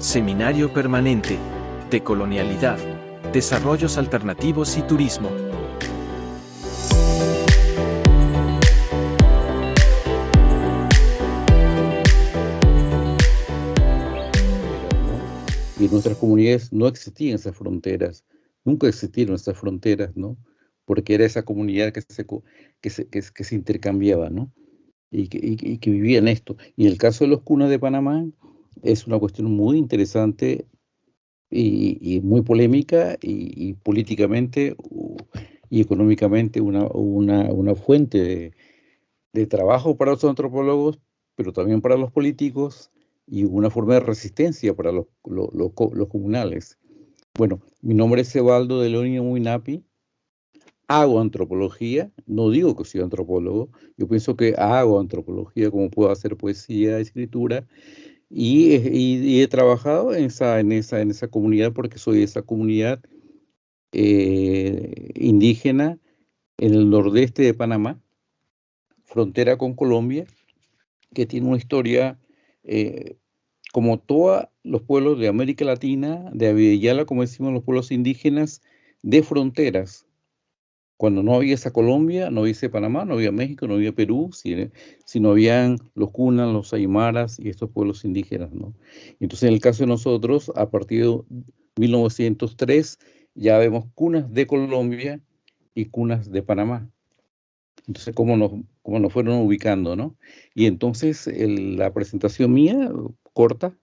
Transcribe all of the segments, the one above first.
Seminario Permanente, Decolonialidad, Desarrollos Alternativos y Turismo. Y en nuestras comunidades no existían esas fronteras, nunca existieron esas fronteras, ¿no? Porque era esa comunidad que se intercambiaba, ¿no? Y que vivía en esto. Y en el caso de los cunas de Panamá, es una cuestión muy interesante y muy polémica y políticamente y económicamente una fuente de trabajo para los antropólogos, pero también para los políticos y una forma de resistencia para los comunales. Bueno, mi nombre es Evaldo de León Muinapi. Hago antropología, no digo que soy antropólogo, yo pienso que hago antropología como puedo hacer poesía, escritura, y he trabajado en esa comunidad porque soy de esa comunidad indígena en el nordeste de Panamá, frontera con Colombia, que tiene una historia como todos los pueblos de América Latina, de Abiyala, como decimos los pueblos indígenas, de fronteras. Cuando no había esa Colombia, no había ese Panamá, no había México, no había Perú, sino habían los cunas, los aymaras y estos pueblos indígenas, ¿no? Entonces, en el caso de nosotros, a partir de 1903, ya vemos cunas de Colombia y cunas de Panamá. Entonces, cómo nos fueron ubicando, ¿no? Y entonces, la presentación mía, corta,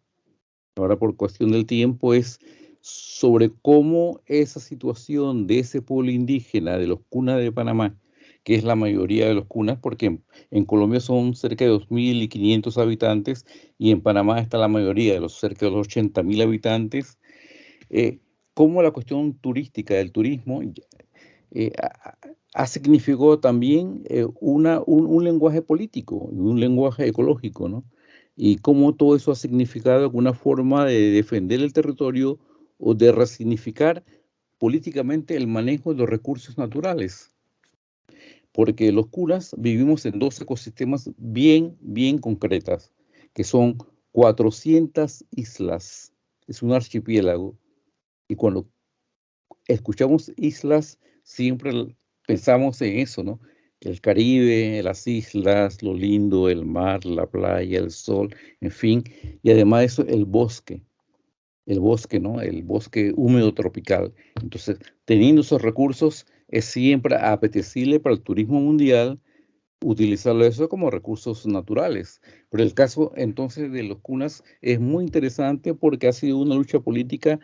ahora por cuestión del tiempo, es sobre cómo esa situación de ese pueblo indígena, de los cunas de Panamá, que es la mayoría de los cunas, porque en Colombia son cerca de 2.500 habitantes y en Panamá está la mayoría de los cerca de los 80.000 habitantes, cómo la cuestión turística, del turismo, ha significado también un lenguaje político, un lenguaje ecológico, ¿no? Y cómo todo eso ha significado alguna forma de defender el territorio o de resignificar políticamente el manejo de los recursos naturales. Porque los cunas vivimos en dos ecosistemas bien concretas, que son 400 islas. Es un archipiélago. Y cuando escuchamos islas, siempre pensamos en eso, ¿no? El Caribe, las islas, lo lindo, el mar, la playa, el sol, en fin, y además de eso, el bosque, ¿no? El bosque húmedo tropical. Entonces, teniendo esos recursos, es siempre apetecible para el turismo mundial utilizarlo eso como recursos naturales. Pero el caso entonces de los cunas es muy interesante porque ha sido una lucha política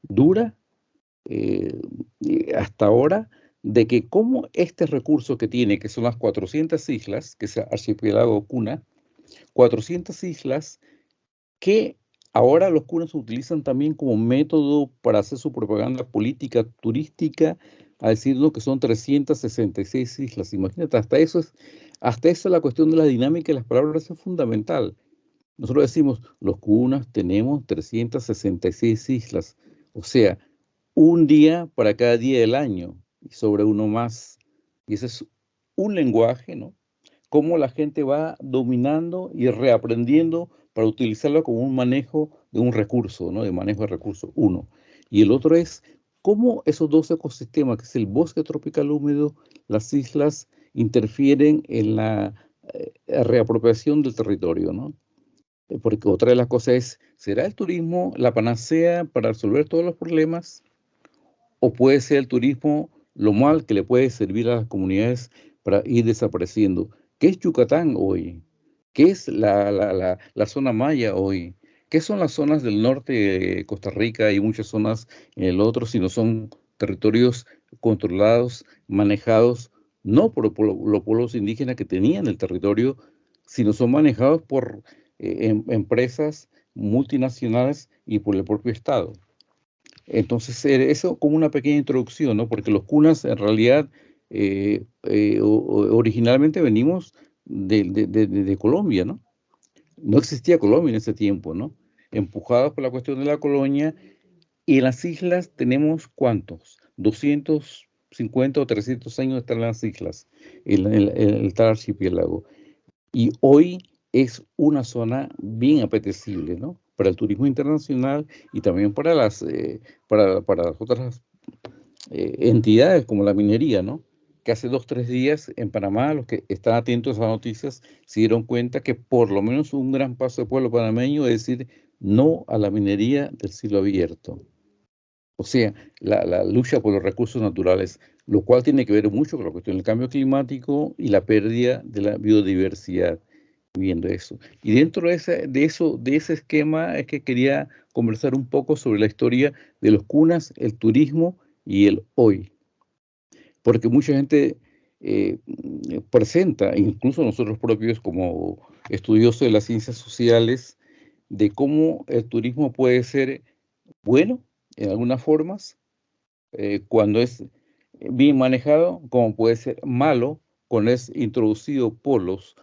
dura hasta ahora, de que como este recurso que tiene, que son las 400 islas, que es el archipiélago cuna, 400 islas que ahora los cunas utilizan también como método para hacer su propaganda política turística, a decirnos que son 366 islas. Imagínate, hasta eso la cuestión de la dinámica de las palabras es fundamental. Nosotros decimos, los cunas tenemos 366 islas, o sea, un día para cada día del año y sobre uno más. Y ese es un lenguaje, ¿no? Cómo la gente va dominando y reaprendiendo para utilizarlo como un manejo de un recurso, ¿no? De manejo de recursos, uno. Y el otro es cómo esos dos ecosistemas, que es el bosque tropical húmedo, las islas, interfieren en la reapropiación del territorio, ¿no? Porque otra de las cosas es, ¿será el turismo la panacea para resolver todos los problemas? ¿O puede ser el turismo lo mal que le puede servir a las comunidades para ir desapareciendo? ¿Qué es Yucatán hoy? ¿Qué es la zona maya hoy? ¿Qué son las zonas del norte de Costa Rica y muchas zonas en el otro, si no son territorios controlados, manejados, no por los pueblos indígenas que tenían el territorio, sino son manejados por empresas multinacionales y por el propio Estado? Entonces, eso como una pequeña introducción, ¿no? Porque los cunas en realidad originalmente venimos de Colombia, ¿no? No existía Colombia en ese tiempo, ¿no? Empujados por la cuestión de la colonia, y en las islas tenemos ¿cuántos? 250 o 300 años están las islas, el tal archipiélago. Y hoy es una zona bien apetecible, ¿no? para el turismo internacional y también para las otras entidades como la minería, ¿no? Que hace 2 o 3 días en Panamá, los que están atentos a las noticias se dieron cuenta que por lo menos un gran paso del pueblo panameño es decir no a la minería del cielo abierto. O sea, la lucha por los recursos naturales, lo cual tiene que ver mucho con la cuestión del cambio climático y la pérdida de la biodiversidad, viendo eso. Y dentro de ese esquema es que quería conversar un poco sobre la historia de los cunas, el turismo y el hoy. Porque mucha gente presenta, incluso nosotros propios como estudiosos de las ciencias sociales, de cómo el turismo puede ser bueno en algunas formas, cuando es bien manejado, como puede ser malo cuando es introducido por los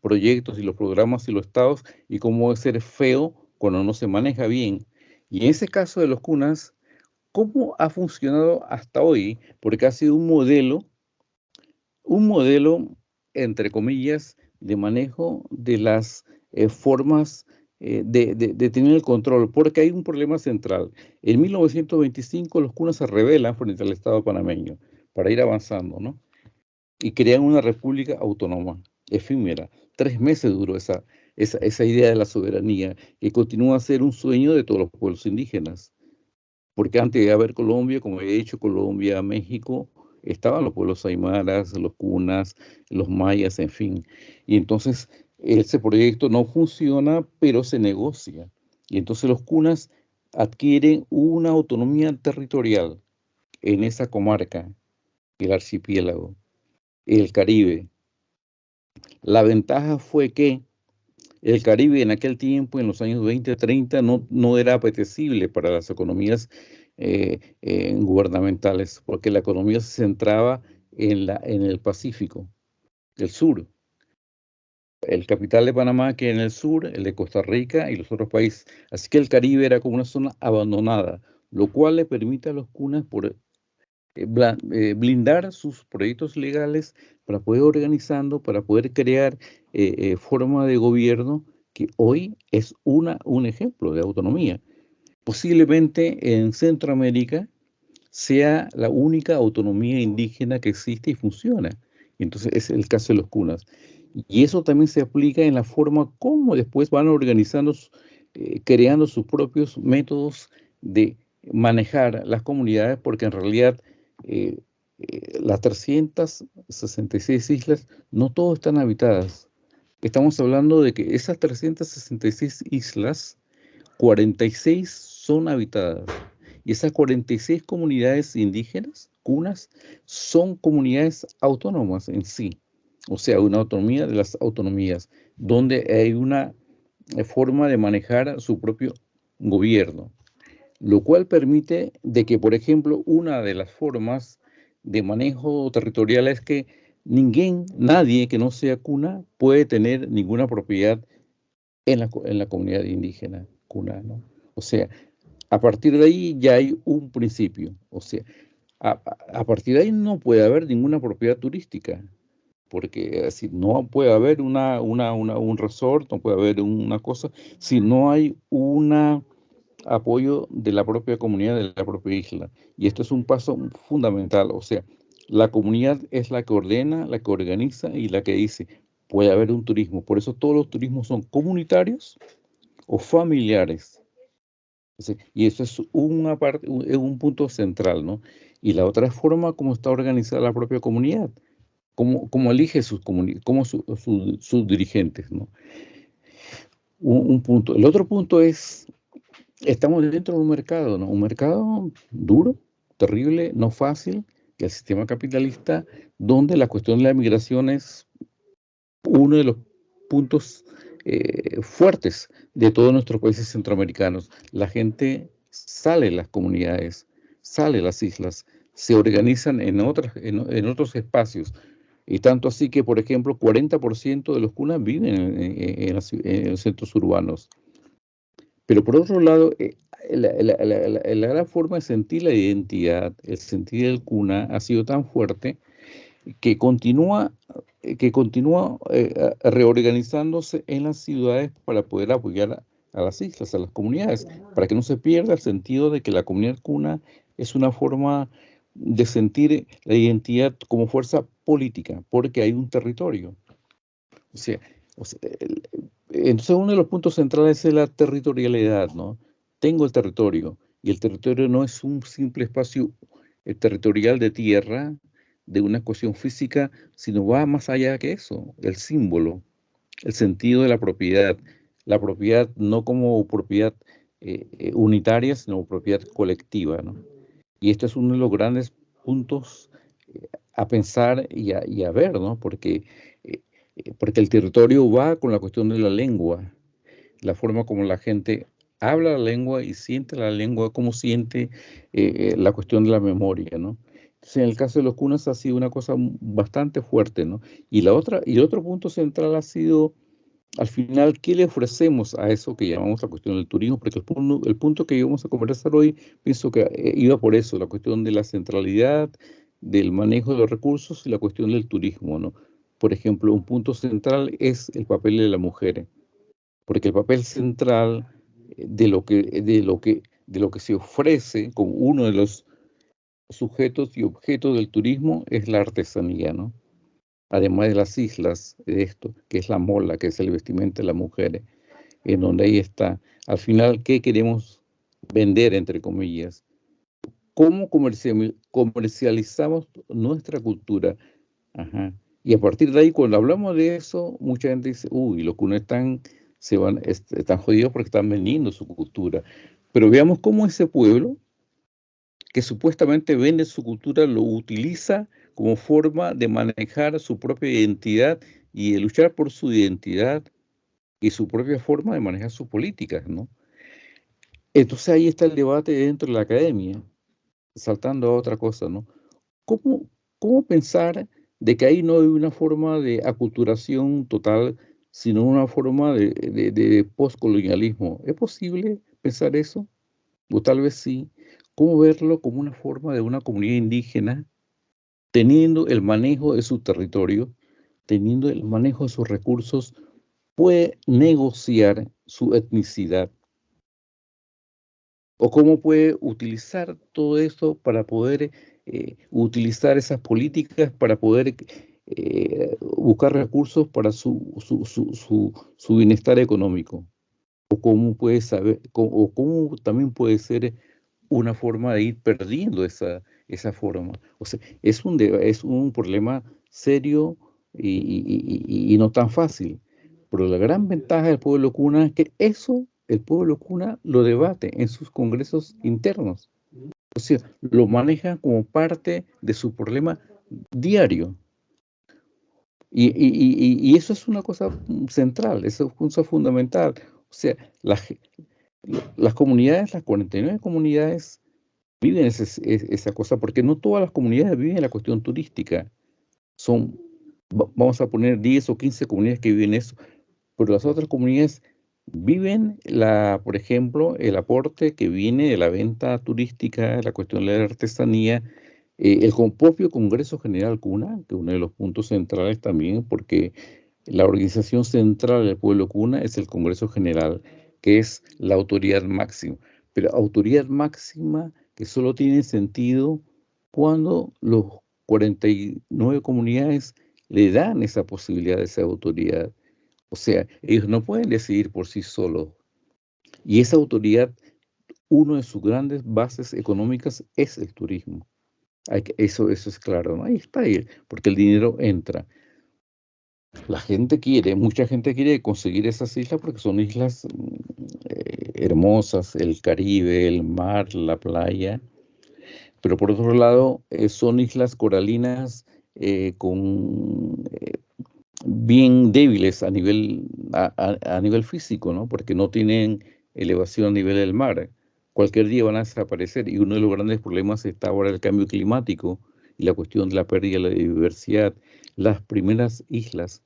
proyectos y los programas y los estados, y cómo puede ser feo cuando no se maneja bien. Y en ese caso de los cunas, ¿cómo ha funcionado hasta hoy? Porque ha sido un modelo, entre comillas, de manejo de las formas de tener el control, porque hay un problema central. En 1925 los cunas se rebelan frente al Estado panameño para ir avanzando, ¿no? Y crean una república autónoma, efímera. 3 meses duró esa idea de la soberanía, que continúa a ser un sueño de todos los pueblos indígenas. Porque antes de haber Colombia, como he dicho, Colombia, México, estaban los pueblos aymaras, los cunas, los mayas, en fin. Y entonces ese proyecto no funciona, pero se negocia. Y entonces los cunas adquieren una autonomía territorial en esa comarca, el archipiélago, el Caribe. La ventaja fue que el Caribe en aquel tiempo, en los años 20, 30, no era apetecible para las economías gubernamentales, porque la economía se centraba en el Pacífico, el sur. El capital de Panamá que en el sur, el de Costa Rica y los otros países. Así que el Caribe era como una zona abandonada, lo cual le permite a los cunas blindar sus proyectos legales para poder organizando, para poder crear forma de gobierno que hoy es un ejemplo de autonomía. Posiblemente en Centroamérica sea la única autonomía indígena que existe y funciona. Entonces es el caso de los cunas. Y eso también se aplica en la forma como después van organizando, creando sus propios métodos de manejar las comunidades, porque en realidad las 366 islas no todas están habitadas. Estamos hablando de que esas 366 islas, 46 son habitadas. Y esas 46 comunidades indígenas, cunas, son comunidades autónomas en sí. O sea, una autonomía de las autonomías, donde hay una forma de manejar su propio gobierno, lo cual permite de que, por ejemplo, una de las formas de manejo territorial es que nadie que no sea cuna puede tener ninguna propiedad en la comunidad indígena cuna, ¿no? O sea, a partir de ahí ya hay un principio. O sea, a partir de ahí no puede haber ninguna propiedad turística, porque si no puede haber un resort, no puede haber una cosa, si no hay un apoyo de la propia comunidad, de la propia isla. Y esto es un paso fundamental. O sea, la comunidad es la que ordena, la que organiza y la que dice, puede haber un turismo. Por eso todos los turismos son comunitarios o familiares. Y eso es un punto central, ¿no? Y la otra forma como está organizada la propia comunidad, cómo elige sus dirigentes, ¿no? Un punto. El otro punto es, estamos dentro de un mercado, ¿no? Un mercado duro, terrible, no fácil, que el sistema capitalista, donde la cuestión de la migración es uno de los puntos fuertes de todos nuestros países centroamericanos. La gente sale de las comunidades, sale de las islas, se organizan en otros espacios. Y tanto así que, por ejemplo, 40% de los cunas viven en los centros urbanos. Pero por otro lado, la gran forma de sentir la identidad, el sentir el cuna, ha sido tan fuerte que continúa reorganizándose en las ciudades para poder apoyar a las islas, a las comunidades, para que no se pierda el sentido de que la comunidad cuna es una forma de sentir la identidad como fuerza política, porque hay un territorio. O sea, entonces uno de los puntos centrales es la territorialidad, ¿no? Tengo el territorio, y el territorio no es un simple espacio territorial de tierra, de una cuestión física, sino va más allá que eso, el símbolo, el sentido de la propiedad no como propiedad unitaria, sino propiedad colectiva, ¿no? Y este es uno de los grandes puntos a pensar y a ver, ¿no? Porque el territorio va con la cuestión de la lengua, la forma como la gente habla la lengua y siente la lengua, cómo siente la cuestión de la memoria, ¿no? Entonces, en el caso de los cunas ha sido una cosa bastante fuerte, ¿no? Y el otro punto central ha sido, al final, ¿qué le ofrecemos a eso que llamamos la cuestión del turismo? Porque el punto que íbamos a conversar hoy, pienso que iba por eso, la cuestión de la centralidad, del manejo de los recursos y la cuestión del turismo, ¿no? Por ejemplo, un punto central es el papel de la mujer, porque el papel central de lo que se ofrece como uno de los sujetos y objetos del turismo es la artesanía, ¿no? Además de las islas, de esto, que es la mola, que es el vestimenta de las mujeres, en donde ahí está. Al final, ¿qué queremos vender, entre comillas? ¿Cómo comercializamos nuestra cultura? Ajá. Y a partir de ahí, cuando hablamos de eso, mucha gente dice, uy, los cunas están jodidos porque están vendiendo su cultura. Pero veamos cómo ese pueblo, que supuestamente vende su cultura, lo utiliza como forma de manejar su propia identidad y de luchar por su identidad y su propia forma de manejar sus políticas, ¿no? Entonces ahí está el debate dentro de la academia, saltando a otra cosa, ¿no? ¿Cómo, cómo pensar de que ahí no hay una forma de aculturación total, sino una forma de postcolonialismo? ¿Es posible pensar eso? O tal vez sí. ¿Cómo verlo como una forma de una comunidad indígena teniendo el manejo de su territorio, teniendo el manejo de sus recursos, puede negociar su etnicidad? ¿O cómo puede utilizar todo esto para poder utilizar esas políticas para poder buscar recursos para su bienestar económico? ¿O cómo puede saber, o cómo también puede ser una forma de ir perdiendo esa forma? O sea, es un problema serio y no tan fácil. Pero la gran ventaja del pueblo cuna es que eso el pueblo cuna lo debate en sus congresos internos. O sea, lo maneja como parte de su problema diario. Y eso es una cosa central, eso es una cosa fundamental. O sea, las comunidades, las 49 comunidades viven esa cosa, porque no todas las comunidades viven la cuestión turística. Vamos a poner 10 o 15 comunidades que viven eso, pero las otras comunidades viven, por ejemplo, el aporte que viene de la venta turística, la cuestión de la artesanía, el propio Congreso General Cuna, que es uno de los puntos centrales también, porque la organización central del pueblo cuna es el Congreso General, que es la autoridad máxima, pero autoridad máxima que solo tiene sentido cuando los 49 comunidades le dan esa posibilidad de esa autoridad. O sea, ellos no pueden decidir por sí solos. Y esa autoridad, una de sus grandes bases económicas es el turismo. Eso es claro, ¿no? Ahí está, porque el dinero entra. Mucha gente quiere conseguir esas islas porque son islas hermosas, el Caribe, el mar, la playa. Pero por otro lado, son islas coralinas bien débiles a nivel físico, ¿no? Porque no tienen elevación a nivel del mar. Cualquier día van a desaparecer y uno de los grandes problemas está ahora el cambio climático y la cuestión de la pérdida de la biodiversidad. Las primeras islas,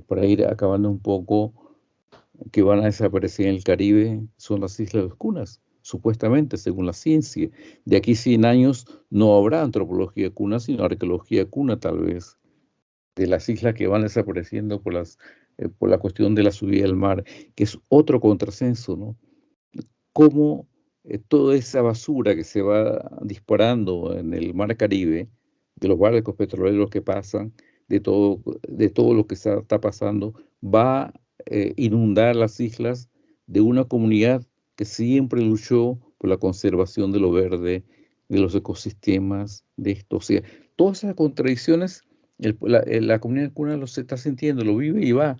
para ir acabando un poco, que van a desaparecer en el Caribe son las Islas Cunas, supuestamente, según la ciencia. De aquí 100 años no habrá antropología cuna, sino arqueología cuna tal vez, de las islas que van desapareciendo por las por la cuestión de la subida del mar, que es otro contrasenso, ¿no? Cómo toda esa basura que se va disparando en el mar Caribe, de los barcos petroleros que pasan, de todo lo que está pasando, va a inundar las islas de una comunidad que siempre luchó por la conservación de lo verde, de los ecosistemas, de esto. O sea, todas esas contradicciones, la comunidad cuna los está sintiendo, lo vive y va.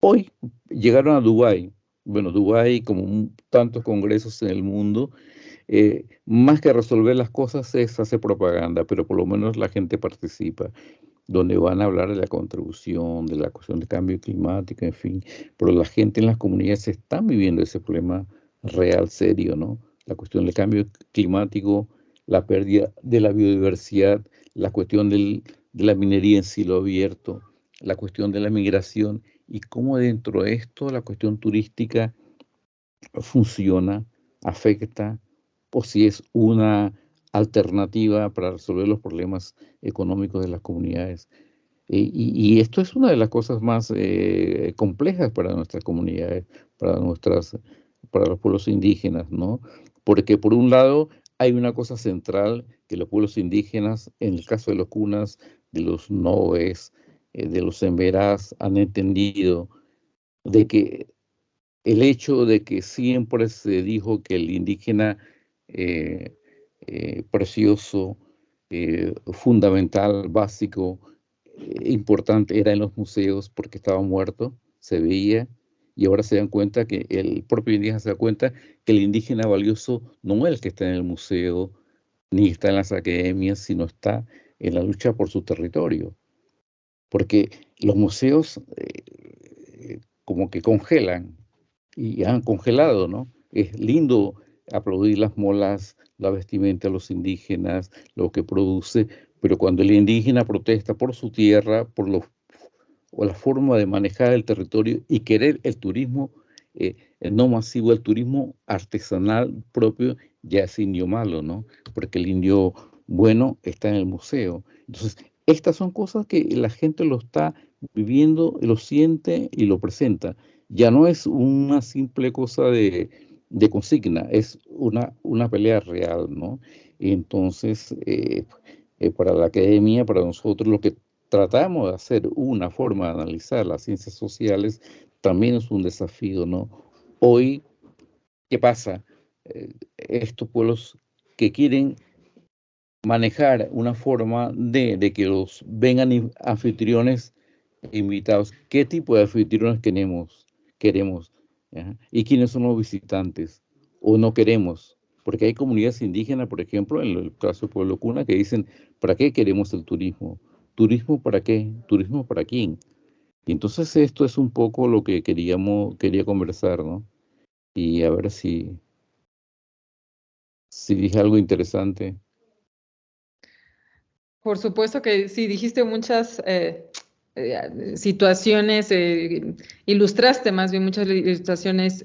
Hoy llegaron a Dubái. Bueno, Dubái, como tantos congresos en el mundo, más que resolver las cosas es hacer propaganda, pero por lo menos la gente participa, donde van a hablar de la contribución, de la cuestión de cambio climático, en fin, pero la gente en las comunidades están viviendo ese problema real, serio, ¿no? La cuestión del cambio climático, la pérdida de la biodiversidad, la cuestión de la minería en cielo abierto, la cuestión de la migración y cómo dentro de esto la cuestión turística funciona, afecta, o si es una alternativa para resolver los problemas económicos de las comunidades. Y esto es una de las cosas más complejas para nuestras comunidades, para los pueblos indígenas, ¿no? Porque por un lado hay una cosa central que los pueblos indígenas, en el caso de los cunas, de los noves, de los emberás, han entendido de que el hecho de que siempre se dijo que el indígena precioso, fundamental, básico, importante era en los museos porque estaba muerto, se veía, y ahora se dan cuenta que el propio indígena se da cuenta que el indígena valioso no es el que está en el museo, ni está en las academias, sino está en la lucha por su territorio. Porque los museos como que congelan, y han congelado, ¿no? Es lindo aplaudir las molas, la vestimenta de los indígenas, lo que produce, pero cuando el indígena protesta por su tierra, o la forma de manejar el territorio y querer el turismo no masivo, el turismo artesanal propio, ya es indio malo, ¿no? Porque el indio bueno está en el museo. Entonces, estas son cosas que la gente lo está viviendo, lo siente y lo presenta. Ya no es una simple cosa de consigna, es una pelea real, ¿no? Entonces, para la academia, para nosotros, lo que tratamos de hacer una forma de analizar las ciencias sociales también es un desafío, ¿no? Hoy, ¿qué pasa? Estos pueblos que quieren manejar una forma de que los vengan anfitriones invitados. ¿Qué tipo de anfitriones queremos? ¿Ya? ¿Y quiénes son los visitantes? ¿O no queremos? Porque hay comunidades indígenas, por ejemplo, en el caso de Pueblo Cuna, que dicen, ¿para qué queremos el turismo? ¿Turismo para qué? ¿Turismo para quién? Y entonces esto es un poco lo que quería conversar, ¿no? Y a ver si dije algo interesante. Por supuesto que sí, dijiste muchas situaciones, ilustraste más bien muchas ilustraciones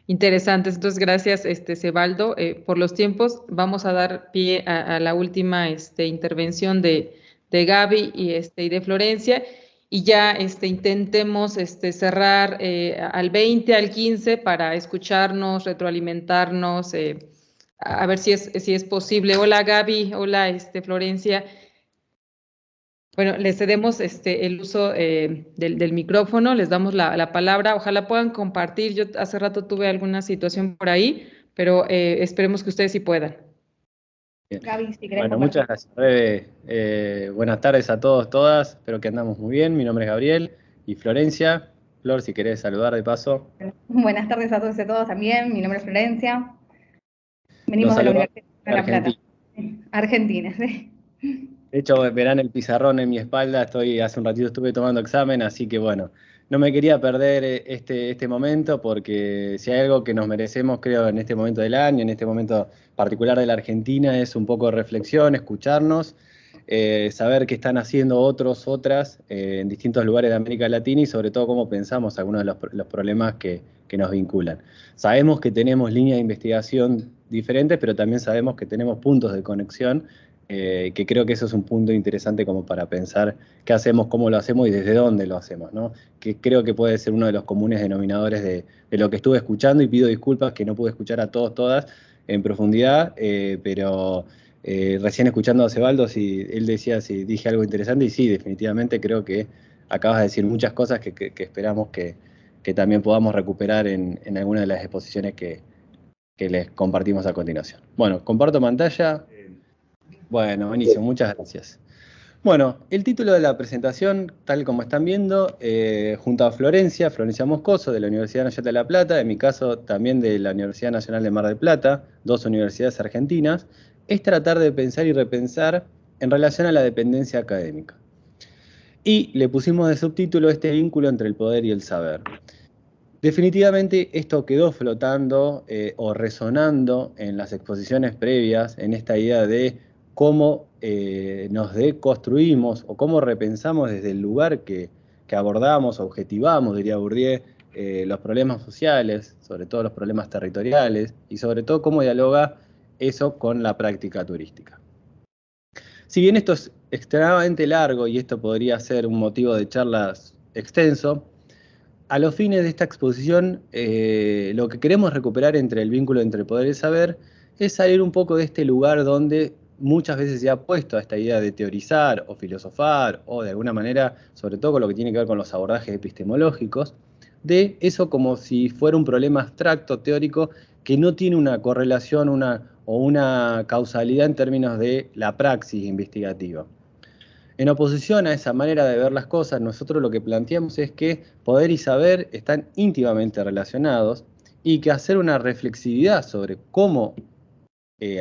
interesantes. Entonces, gracias, Cebaldo. Por los tiempos, vamos a dar pie a la última intervención de Gaby y de Florencia. Y ya intentemos cerrar al 20, al 15 para escucharnos, retroalimentarnos, a ver si es posible. Hola Gaby, hola Florencia. Bueno, les cedemos el uso del micrófono, les damos la palabra. Ojalá puedan compartir. Yo hace rato tuve alguna situación por ahí, pero esperemos que ustedes sí puedan. Gaby, si querés. Bueno, muchas gracias, Rebe. Buenas tardes a todos, todas. Espero que andamos muy bien. Mi nombre es Gabriel y Florencia. Flor, si querés saludar de paso. Buenas tardes a todos y a todas también. Mi nombre es Florencia. Venimos de la Universidad de La Plata. Argentina, sí. De hecho, verán el pizarrón en mi espalda. Hace un ratito estuve tomando examen, así que bueno, no me quería perder este momento, porque si hay algo que nos merecemos, creo, en este momento del año, en este momento particular de la Argentina, es un poco de reflexión, escucharnos, saber qué están haciendo otras en distintos lugares de América Latina y sobre todo cómo pensamos algunos de los problemas que nos vinculan. Sabemos que tenemos líneas de investigación diferentes, pero también sabemos que tenemos puntos de conexión que creo que eso es un punto interesante como para pensar qué hacemos, cómo lo hacemos y desde dónde lo hacemos, ¿no? Que creo que puede ser uno de los comunes denominadores de lo que estuve escuchando, y pido disculpas que no pude escuchar a todos, todas en profundidad, pero recién escuchando a Cebaldo, si él decía si dije algo interesante, y sí, definitivamente creo que acabas de decir muchas cosas que esperamos que también podamos recuperar en alguna de las exposiciones que les compartimos a continuación. Bueno, comparto pantalla. Bueno, buenísimo, muchas gracias. Bueno, el título de la presentación, tal como están viendo, junto a Florencia Moscoso de la Universidad Nacional de La Plata, en mi caso también de la Universidad Nacional de Mar del Plata, dos universidades argentinas, es tratar de pensar y repensar en relación a la dependencia académica. Y le pusimos de subtítulo este vínculo entre el poder y el saber. Definitivamente esto quedó flotando o resonando en las exposiciones previas, en esta idea de cómo nos deconstruimos o cómo repensamos desde el lugar que abordamos, objetivamos, diría Bourdieu, los problemas sociales, sobre todo los problemas territoriales, y sobre todo cómo dialoga eso con la práctica turística. Si bien esto es extremadamente largo y esto podría ser un motivo de charlas extenso, a los fines de esta exposición, lo que queremos recuperar entre el vínculo entre el poder y el saber es salir un poco de este lugar donde muchas veces se ha puesto a esta idea de teorizar o filosofar, o de alguna manera, sobre todo con lo que tiene que ver con los abordajes epistemológicos, de eso como si fuera un problema abstracto, teórico, que no tiene una correlación o una causalidad en términos de la praxis investigativa. En oposición a esa manera de ver las cosas, nosotros lo que planteamos es que poder y saber están íntimamente relacionados, y que hacer una reflexividad sobre cómo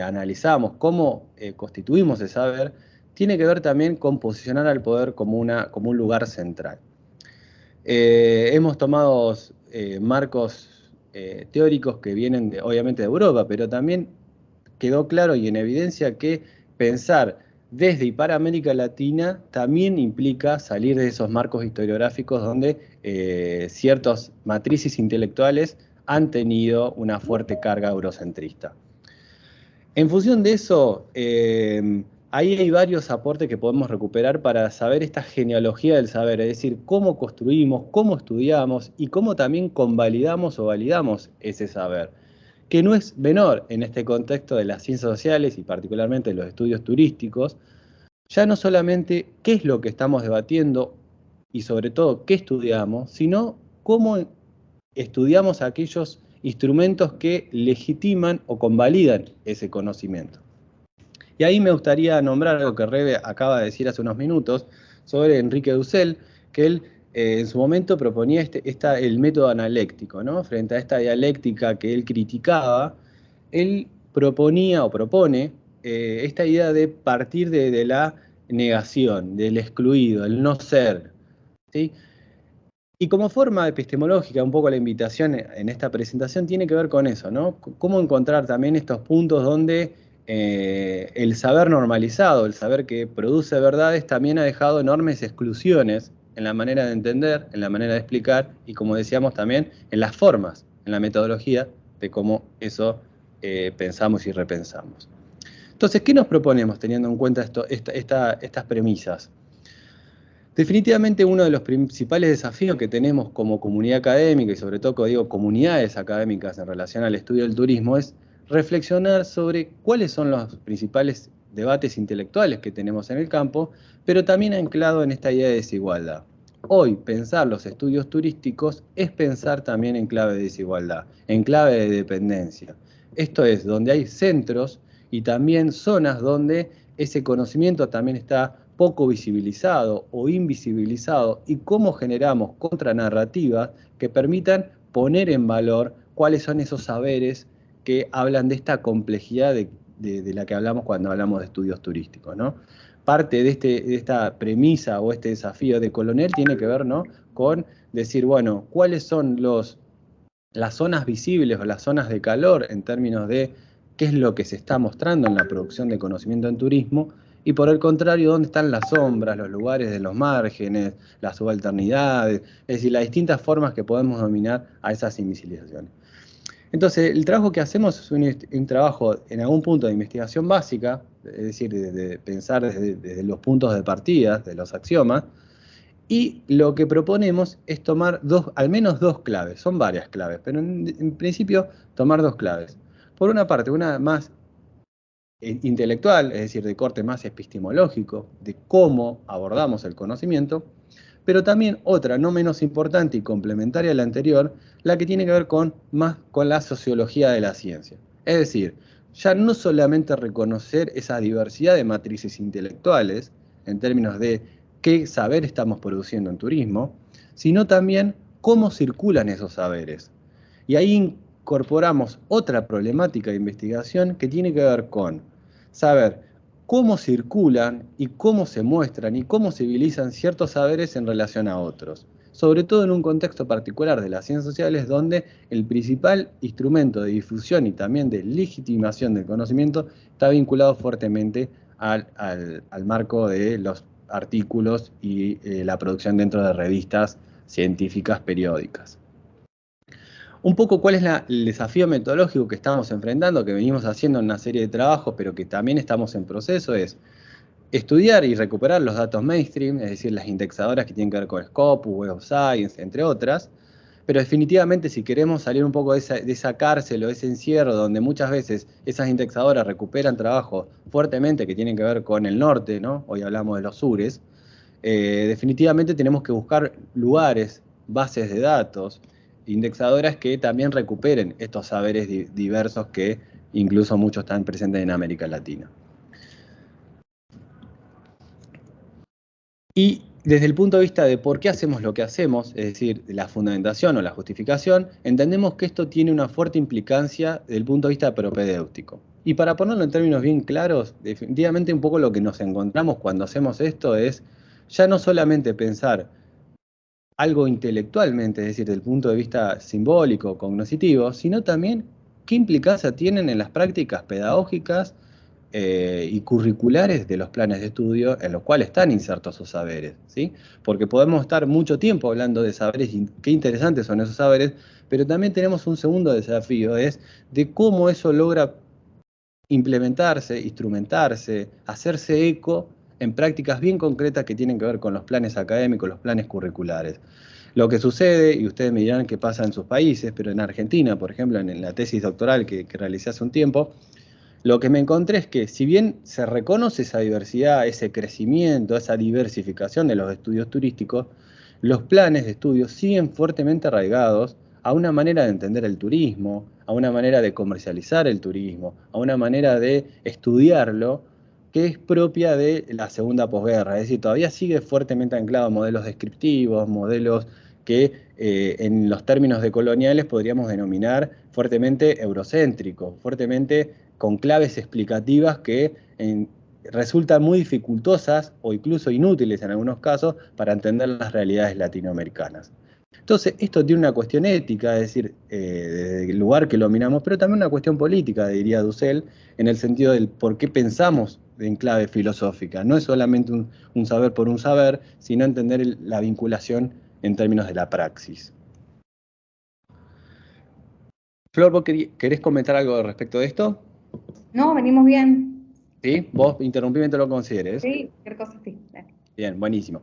analizamos, cómo constituimos el saber, tiene que ver también con posicionar al poder como un lugar central. Hemos tomado marcos teóricos que vienen obviamente de Europa, pero también quedó claro y en evidencia que pensar desde y para América Latina también implica salir de esos marcos historiográficos donde ciertas matrices intelectuales han tenido una fuerte carga eurocentrista. En función de eso, ahí hay varios aportes que podemos recuperar para saber esta genealogía del saber, es decir, cómo construimos, cómo estudiamos y cómo también convalidamos o validamos ese saber, que no es menor en este contexto de las ciencias sociales y particularmente de los estudios turísticos, ya no solamente qué es lo que estamos debatiendo y sobre todo qué estudiamos, sino cómo estudiamos aquellos instrumentos que legitiman o convalidan ese conocimiento. Y ahí me gustaría nombrar algo que Rebe acaba de decir hace unos minutos sobre Enrique Dussel, que él en su momento proponía el método analéctico, ¿no? Frente a esta dialéctica que él criticaba, él proponía o propone esta idea de partir de la negación, del excluido, el no ser, ¿sí? Y como forma epistemológica, un poco la invitación en esta presentación tiene que ver con eso, ¿no? Cómo encontrar también estos puntos donde el saber normalizado, el saber que produce verdades, también ha dejado enormes exclusiones en la manera de entender, en la manera de explicar y, como decíamos también, en las formas, en la metodología de cómo eso pensamos y repensamos. Entonces, ¿qué nos proponemos teniendo en cuenta estas premisas? Definitivamente uno de los principales desafíos que tenemos como comunidad académica y sobre todo, digo, comunidades académicas en relación al estudio del turismo es reflexionar sobre cuáles son los principales debates intelectuales que tenemos en el campo, pero también anclado en esta idea de desigualdad. Hoy pensar los estudios turísticos es pensar también en clave de desigualdad, en clave de dependencia. Esto es, donde hay centros y también zonas donde ese conocimiento también está poco visibilizado o invisibilizado, y cómo generamos contranarrativas que permitan poner en valor cuáles son esos saberes que hablan de esta complejidad de la que hablamos cuando hablamos de estudios turísticos, ¿no? Parte de esta premisa o este desafío de Colonel tiene que ver, ¿no?, con decir, bueno, cuáles son las zonas visibles o las zonas de calor en términos de qué es lo que se está mostrando en la producción de conocimiento en turismo, y por el contrario, dónde están las sombras, los lugares de los márgenes, las subalternidades, es decir, las distintas formas que podemos dominar a esas invisibilizaciones. Entonces, el trabajo que hacemos es un trabajo en algún punto de investigación básica, es decir, de pensar desde los puntos de partida, de los axiomas, y lo que proponemos es tomar al menos dos claves, son varias claves, pero en principio tomar dos claves. Por una parte, una más intelectual, es decir, de corte más epistemológico, de cómo abordamos el conocimiento, pero también otra, no menos importante y complementaria a la anterior, la que tiene que ver más con la sociología de la ciencia. Es decir, ya no solamente reconocer esa diversidad de matrices intelectuales, en términos de qué saber estamos produciendo en turismo, sino también cómo circulan esos saberes. Y ahí incorporamos otra problemática de investigación que tiene que ver con saber cómo circulan y cómo se muestran y cómo civilizan ciertos saberes en relación a otros. Sobre todo en un contexto particular de las ciencias sociales donde el principal instrumento de difusión y también de legitimación del conocimiento está vinculado fuertemente al marco de los artículos y la producción dentro de revistas científicas periódicas. Un poco cuál es el desafío metodológico que estamos enfrentando, que venimos haciendo en una serie de trabajos, pero que también estamos en proceso, es estudiar y recuperar los datos mainstream, es decir, las indexadoras que tienen que ver con Scopus, Web of Science, entre otras, pero definitivamente si queremos salir un poco de esa cárcel o de ese encierro donde muchas veces esas indexadoras recuperan trabajo fuertemente que tienen que ver con el norte, ¿no? Hoy hablamos de los sures, definitivamente tenemos que buscar lugares, bases de datos, indexadoras que también recuperen estos saberes diversos que incluso muchos están presentes en América Latina. Y desde el punto de vista de por qué hacemos lo que hacemos, es decir, la fundamentación o la justificación, entendemos que esto tiene una fuerte implicancia desde el punto de vista propedéutico. Y para ponerlo en términos bien claros, definitivamente un poco lo que nos encontramos cuando hacemos esto es ya no solamente pensar algo intelectualmente, es decir, desde el punto de vista simbólico, cognoscitivo, sino también qué implicancia tienen en las prácticas pedagógicas y curriculares de los planes de estudio en los cuales están insertos esos saberes, ¿sí? Porque podemos estar mucho tiempo hablando de saberes y qué interesantes son esos saberes, pero también tenemos un segundo desafío, es de cómo eso logra implementarse, instrumentarse, hacerse eco en prácticas bien concretas que tienen que ver con los planes académicos, los planes curriculares. Lo que sucede, y ustedes me dirán qué pasa en sus países, pero en Argentina, por ejemplo, en la tesis doctoral que realicé hace un tiempo, lo que me encontré es que si bien se reconoce esa diversidad, ese crecimiento, esa diversificación de los estudios turísticos, los planes de estudio siguen fuertemente arraigados a una manera de entender el turismo, a una manera de comercializar el turismo, a una manera de estudiarlo que es propia de la segunda posguerra. Es decir, todavía sigue fuertemente anclado a modelos descriptivos, modelos que en los términos decoloniales podríamos denominar fuertemente eurocéntricos, fuertemente con claves explicativas que resultan muy dificultosas o incluso inútiles en algunos casos para entender las realidades latinoamericanas. Entonces, esto tiene una cuestión ética, es decir, desde el lugar que lo miramos, pero también una cuestión política, diría Dussel, en el sentido del por qué pensamos en clave filosófica. No es solamente un saber por un saber, sino entender la vinculación en términos de la praxis. Flor, ¿vos querés comentar algo respecto de esto? No, venimos bien. ¿Sí? Vos interrumpime, te lo consideres. Sí, cualquier cosa sí. Bien, buenísimo.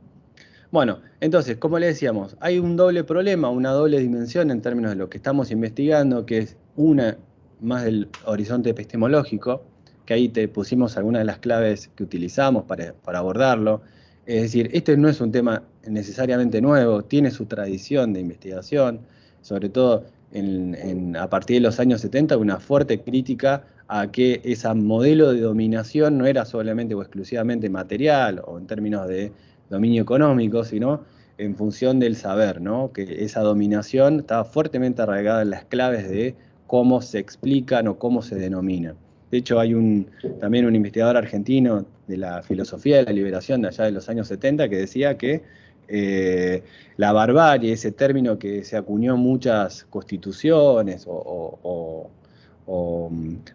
Bueno, entonces, como le decíamos, hay un doble problema, una doble dimensión en términos de lo que estamos investigando, que es una más del horizonte epistemológico, que ahí te pusimos algunas de las claves que utilizamos para abordarlo. Es decir, este no es un tema necesariamente nuevo, tiene su tradición de investigación, sobre todo a partir de los años 70, una fuerte crítica a que ese modelo de dominación no era solamente o exclusivamente material o en términos de dominio económico, sino en función del saber, ¿no? Que esa dominación estaba fuertemente arraigada en las claves de cómo se explican o cómo se denominan. De hecho, hay también un investigador argentino de la filosofía de la liberación de allá de los años 70 que decía que la barbarie, ese término que se acuñó en muchas constituciones o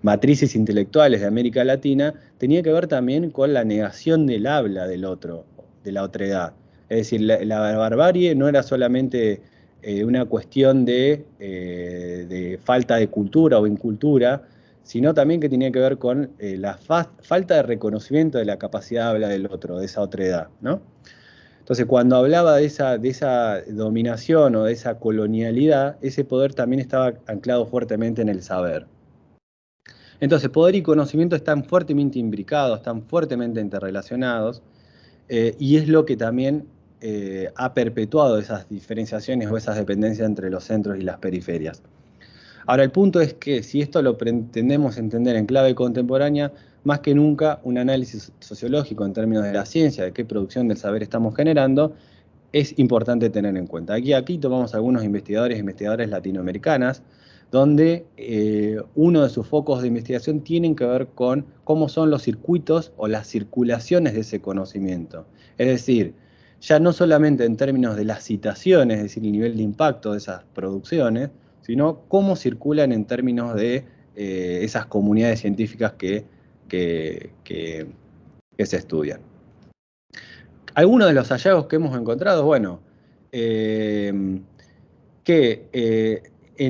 matrices intelectuales de América Latina, tenía que ver también con la negación del habla del otro, de la otredad. Es decir, la barbarie no era solamente una cuestión de falta de cultura o incultura, sino también que tenía que ver con la falta de reconocimiento de la capacidad de hablar del otro, de esa otredad, ¿no? Entonces, cuando hablaba de esa dominación o de esa colonialidad, ese poder también estaba anclado fuertemente en el saber. Entonces, poder y conocimiento están fuertemente imbricados, están fuertemente interrelacionados, y es lo que también ha perpetuado esas diferenciaciones o esas dependencias entre los centros y las periferias. Ahora, el punto es que si esto lo pretendemos entender en clave contemporánea, más que nunca un análisis sociológico en términos de la ciencia, de qué producción del saber estamos generando, es importante tener en cuenta. Aquí tomamos algunos investigadores e investigadoras latinoamericanas, donde uno de sus focos de investigación tienen que ver con cómo son los circuitos o las circulaciones de ese conocimiento. Es decir, ya no solamente en términos de las citaciones, es decir, el nivel de impacto de esas producciones, sino cómo circulan en términos de esas comunidades científicas que se estudian. Algunos de los hallazgos que hemos encontrado, bueno, en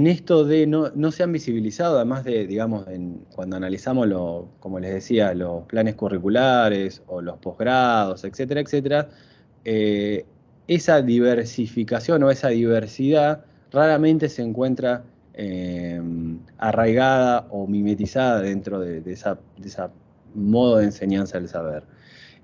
esto de no se han visibilizado, además de, digamos, cuando analizamos, como les decía, los planes curriculares o los posgrados, etcétera, etcétera, esa diversificación o esa diversidad raramente se encuentra arraigada o mimetizada dentro de ese modo de enseñanza del saber.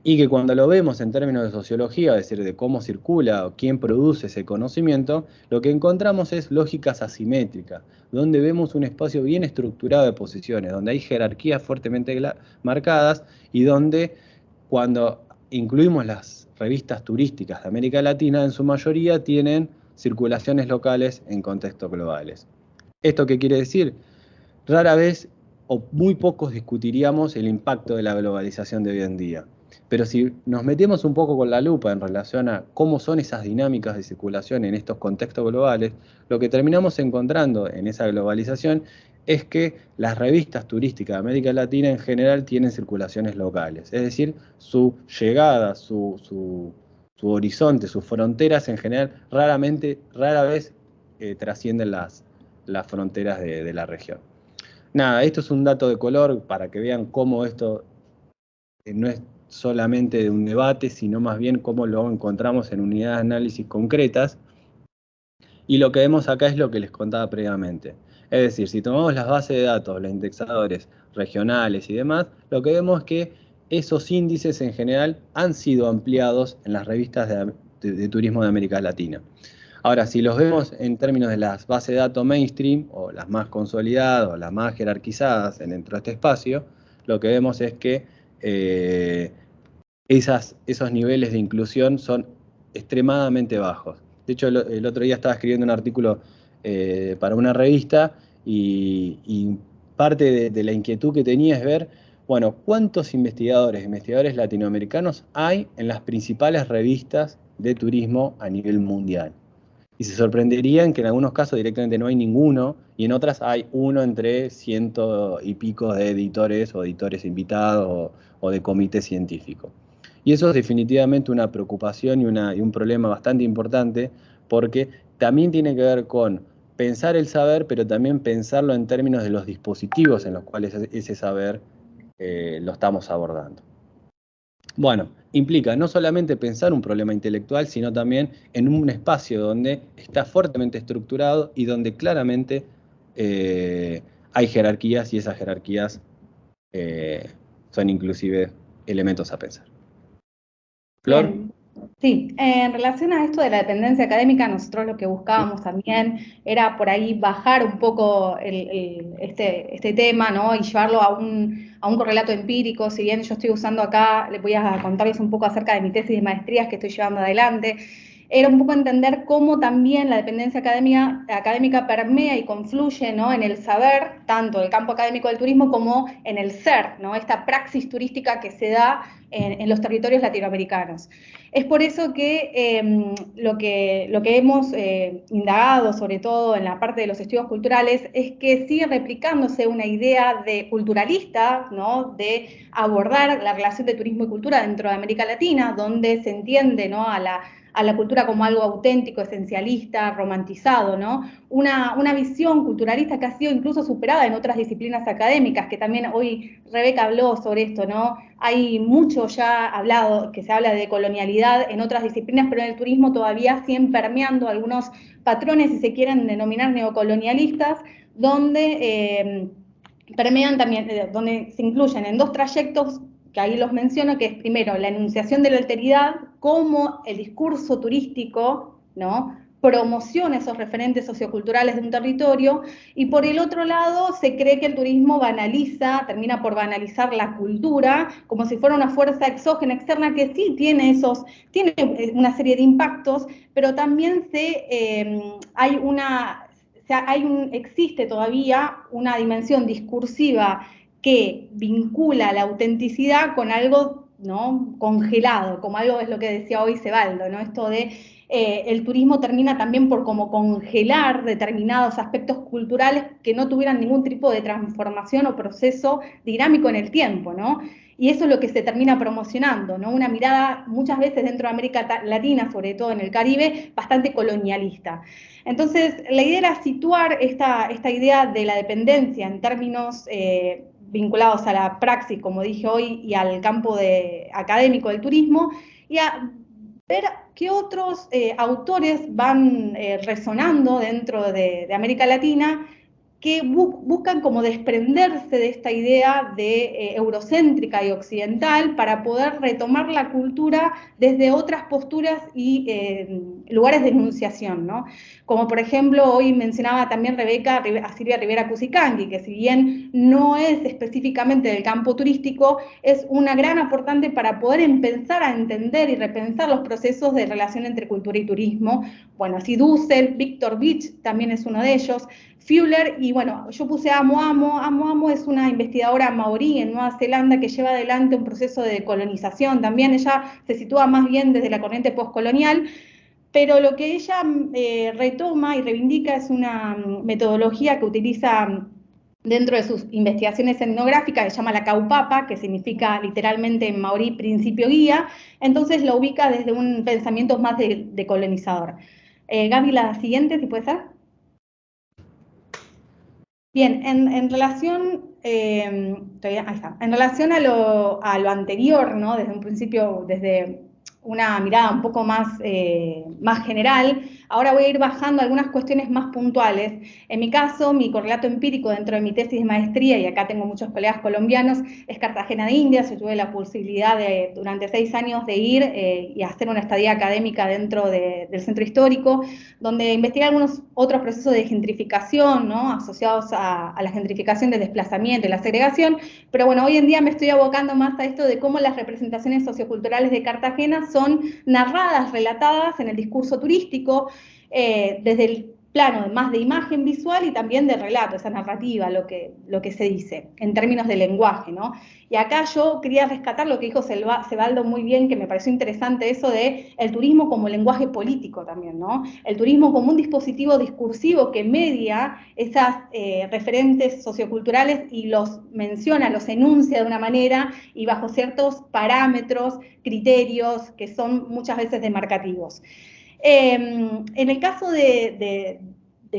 Y que cuando lo vemos en términos de sociología, es decir, de cómo circula o quién produce ese conocimiento, lo que encontramos es lógicas asimétricas, donde vemos un espacio bien estructurado de posiciones, donde hay jerarquías fuertemente marcadas y donde cuando incluimos las revistas turísticas de América Latina, en su mayoría tienen circulaciones locales en contextos globales. ¿Esto qué quiere decir? Rara vez o muy pocos discutiríamos el impacto de la globalización de hoy en día. Pero si nos metemos un poco con la lupa en relación a cómo son esas dinámicas de circulación en estos contextos globales, lo que terminamos encontrando en esa globalización es que las revistas turísticas de América Latina en general tienen circulaciones locales. Es decir, su llegada, su horizonte, sus fronteras en general rara vez trascienden las fronteras de la región. Nada, esto es un dato de color para que vean cómo esto no es solamente de un debate, sino más bien cómo lo encontramos en unidades de análisis concretas. Y lo que vemos acá es lo que les contaba previamente. Es decir, si tomamos las bases de datos, los indexadores regionales y demás, lo que vemos es que esos índices en general han sido ampliados en las revistas de turismo de América Latina. Ahora, si los vemos en términos de las bases de datos mainstream, o las más consolidadas, o las más jerarquizadas dentro de este espacio, lo que vemos es que esos niveles de inclusión son extremadamente bajos. De hecho, el otro día estaba escribiendo un artículo para una revista y parte de la inquietud que tenía es ver, bueno, cuántos investigadores latinoamericanos hay en las principales revistas de turismo a nivel mundial. Y se sorprenderían que en algunos casos directamente no hay ninguno, y en otras hay uno entre 100 y pico de editores o editores invitados o de comité científico. Y eso es definitivamente una preocupación y un problema bastante importante, porque también tiene que ver con pensar el saber, pero también pensarlo en términos de los dispositivos en los cuales ese saber lo estamos abordando. Bueno, implica no solamente pensar un problema intelectual, sino también en un espacio donde está fuertemente estructurado y donde claramente hay jerarquías, y esas jerarquías son inclusive elementos a pensar. ¿Flor? Bien. Sí, en relación a esto de la dependencia académica, nosotros lo que buscábamos también era por ahí bajar un poco este tema, ¿no? Y llevarlo a un correlato empírico. Si bien yo estoy usando acá, les voy a contarles un poco acerca de mi tesis de maestrías que estoy llevando adelante. Era un poco entender cómo también la dependencia académica permea y confluye, ¿no? En el saber, tanto del campo académico del turismo como en el ser, ¿no? Esta praxis turística que se da en los territorios latinoamericanos. Es por eso que lo que hemos indagado, sobre todo en la parte de los estudios culturales, es que sigue replicándose una idea de culturalista, ¿no? De abordar la relación de turismo y cultura dentro de América Latina, donde se entiende, ¿no? a la cultura como algo auténtico, esencialista, romantizado, ¿no? Una visión culturalista que ha sido incluso superada en otras disciplinas académicas, que también hoy Rebeca habló sobre esto, ¿no? Hay mucho ya hablado, que se habla de colonialidad en otras disciplinas, pero en el turismo todavía siguen permeando algunos patrones, si se quieren denominar neocolonialistas, donde permean también, donde se incluyen en dos trayectos, que ahí los menciono, que es primero la enunciación de la alteridad, como el discurso turístico, ¿no? Promociona esos referentes socioculturales de un territorio, y por el otro lado se cree que el turismo termina por banalizar la cultura, como si fuera una fuerza exógena, externa, que sí tiene una serie de impactos, pero también existe todavía una dimensión discursiva que vincula la autenticidad con algo, ¿no? Congelado, como algo es lo que decía hoy Cebaldo, ¿no? Esto de el turismo termina también por como congelar determinados aspectos culturales que no tuvieran ningún tipo de transformación o proceso dinámico en el tiempo, ¿no? Y eso es lo que se termina promocionando, ¿no? Una mirada muchas veces dentro de América Latina, sobre todo en el Caribe, bastante colonialista. Entonces, la idea era situar esta idea de la dependencia en términos vinculados a la praxis, como dije hoy, y al campo académico del turismo, y a ver qué otros autores van resonando dentro de América Latina, que buscan como desprenderse de esta idea de eurocéntrica y occidental para poder retomar la cultura desde otras posturas y lugares de enunciación, ¿no? Como por ejemplo, hoy mencionaba también Rebeca a Silvia Rivera Cusicanqui, que si bien no es específicamente del campo turístico, es una gran aportante para poder empezar a entender y repensar los procesos de relación entre cultura y turismo. Bueno, así Dussel, Victor Beach también es uno de ellos, Fuller, y bueno, yo puse Amo es una investigadora maorí en Nueva Zelanda que lleva adelante un proceso de colonización también. Ella se sitúa más bien desde la corriente postcolonial, pero lo que ella retoma y reivindica es una metodología que utiliza dentro de sus investigaciones etnográficas, que se llama la kaupapa, que significa literalmente en maorí principio guía. Entonces lo ubica desde un pensamiento más de colonizador. Gaby, la siguiente, si puede ser. Bien, en relación, ahí está. En relación a lo anterior, ¿no? Desde un principio, desde una mirada un poco más general, ahora voy a ir bajando algunas cuestiones más puntuales. En mi caso, mi correlato empírico dentro de mi tesis de maestría, y acá tengo muchos colegas colombianos, es Cartagena de Indias. Yo tuve la posibilidad durante 6 años de ir y hacer una estadía académica dentro del centro histórico, donde investigué algunos otros procesos de gentrificación, ¿no? Asociados a la gentrificación del desplazamiento y la segregación, pero bueno, hoy en día me estoy abocando más a esto de cómo las representaciones socioculturales de Cartagena son narradas, relatadas en el discurso turístico, desde el plano más de imagen visual y también de relato, esa narrativa, lo que se dice, en términos de lenguaje, ¿no? Y acá yo quería rescatar lo que dijo Cebaldo muy bien, que me pareció interesante eso de el turismo como lenguaje político también, ¿no? El turismo como un dispositivo discursivo que media esas referentes socioculturales y los menciona, los enuncia de una manera y bajo ciertos parámetros, criterios que son muchas veces demarcativos. En el caso de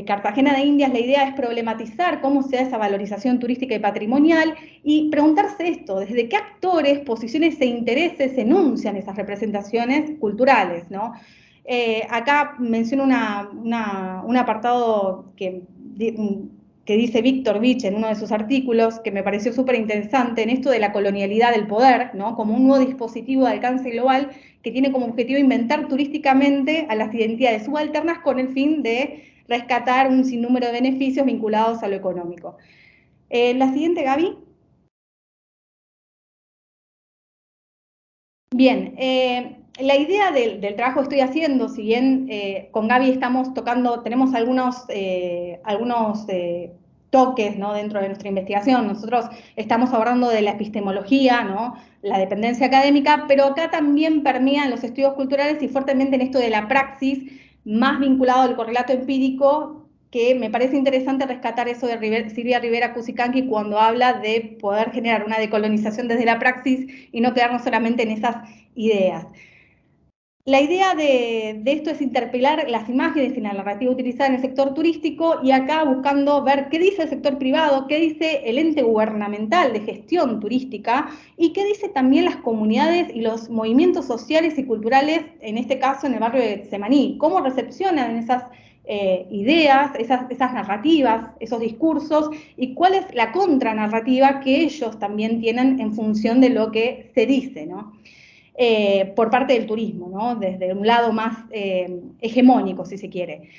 Cartagena de Indias, la idea es problematizar cómo se da esa valorización turística y patrimonial y preguntarse esto, desde qué actores, posiciones e intereses se enuncian esas representaciones culturales, ¿no? Acá menciono un apartado que dice Victor Beach en uno de sus artículos, que me pareció súper interesante, en esto de la colonialidad del poder, ¿no? Como un nuevo dispositivo de alcance global que tiene como objetivo inventar turísticamente a las identidades subalternas con el fin de rescatar un sinnúmero de beneficios vinculados a lo económico. La siguiente, Gaby. Bien, la idea del trabajo que estoy haciendo, si bien con Gaby estamos tocando, tenemos algunos toques, ¿no?, dentro de nuestra investigación. Nosotros estamos hablando de la epistemología, ¿no?, la dependencia académica, pero acá también permean los estudios culturales y fuertemente en esto de la praxis, más vinculado al correlato empírico, que me parece interesante rescatar eso de Silvia Rivera Cusicanqui cuando habla de poder generar una decolonización desde la praxis y no quedarnos solamente en esas ideas. La idea de esto es interpelar las imágenes y la narrativa utilizada en el sector turístico, y acá buscando ver qué dice el sector privado, qué dice el ente gubernamental de gestión turística y qué dice también las comunidades y los movimientos sociales y culturales, en este caso en el barrio de Semaní, cómo recepcionan esas ideas, esas narrativas, esos discursos, y cuál es la contranarrativa que ellos también tienen en función de lo que se dice, ¿no? Por parte del turismo, ¿no?, desde un lado más hegemónico, si se quiere.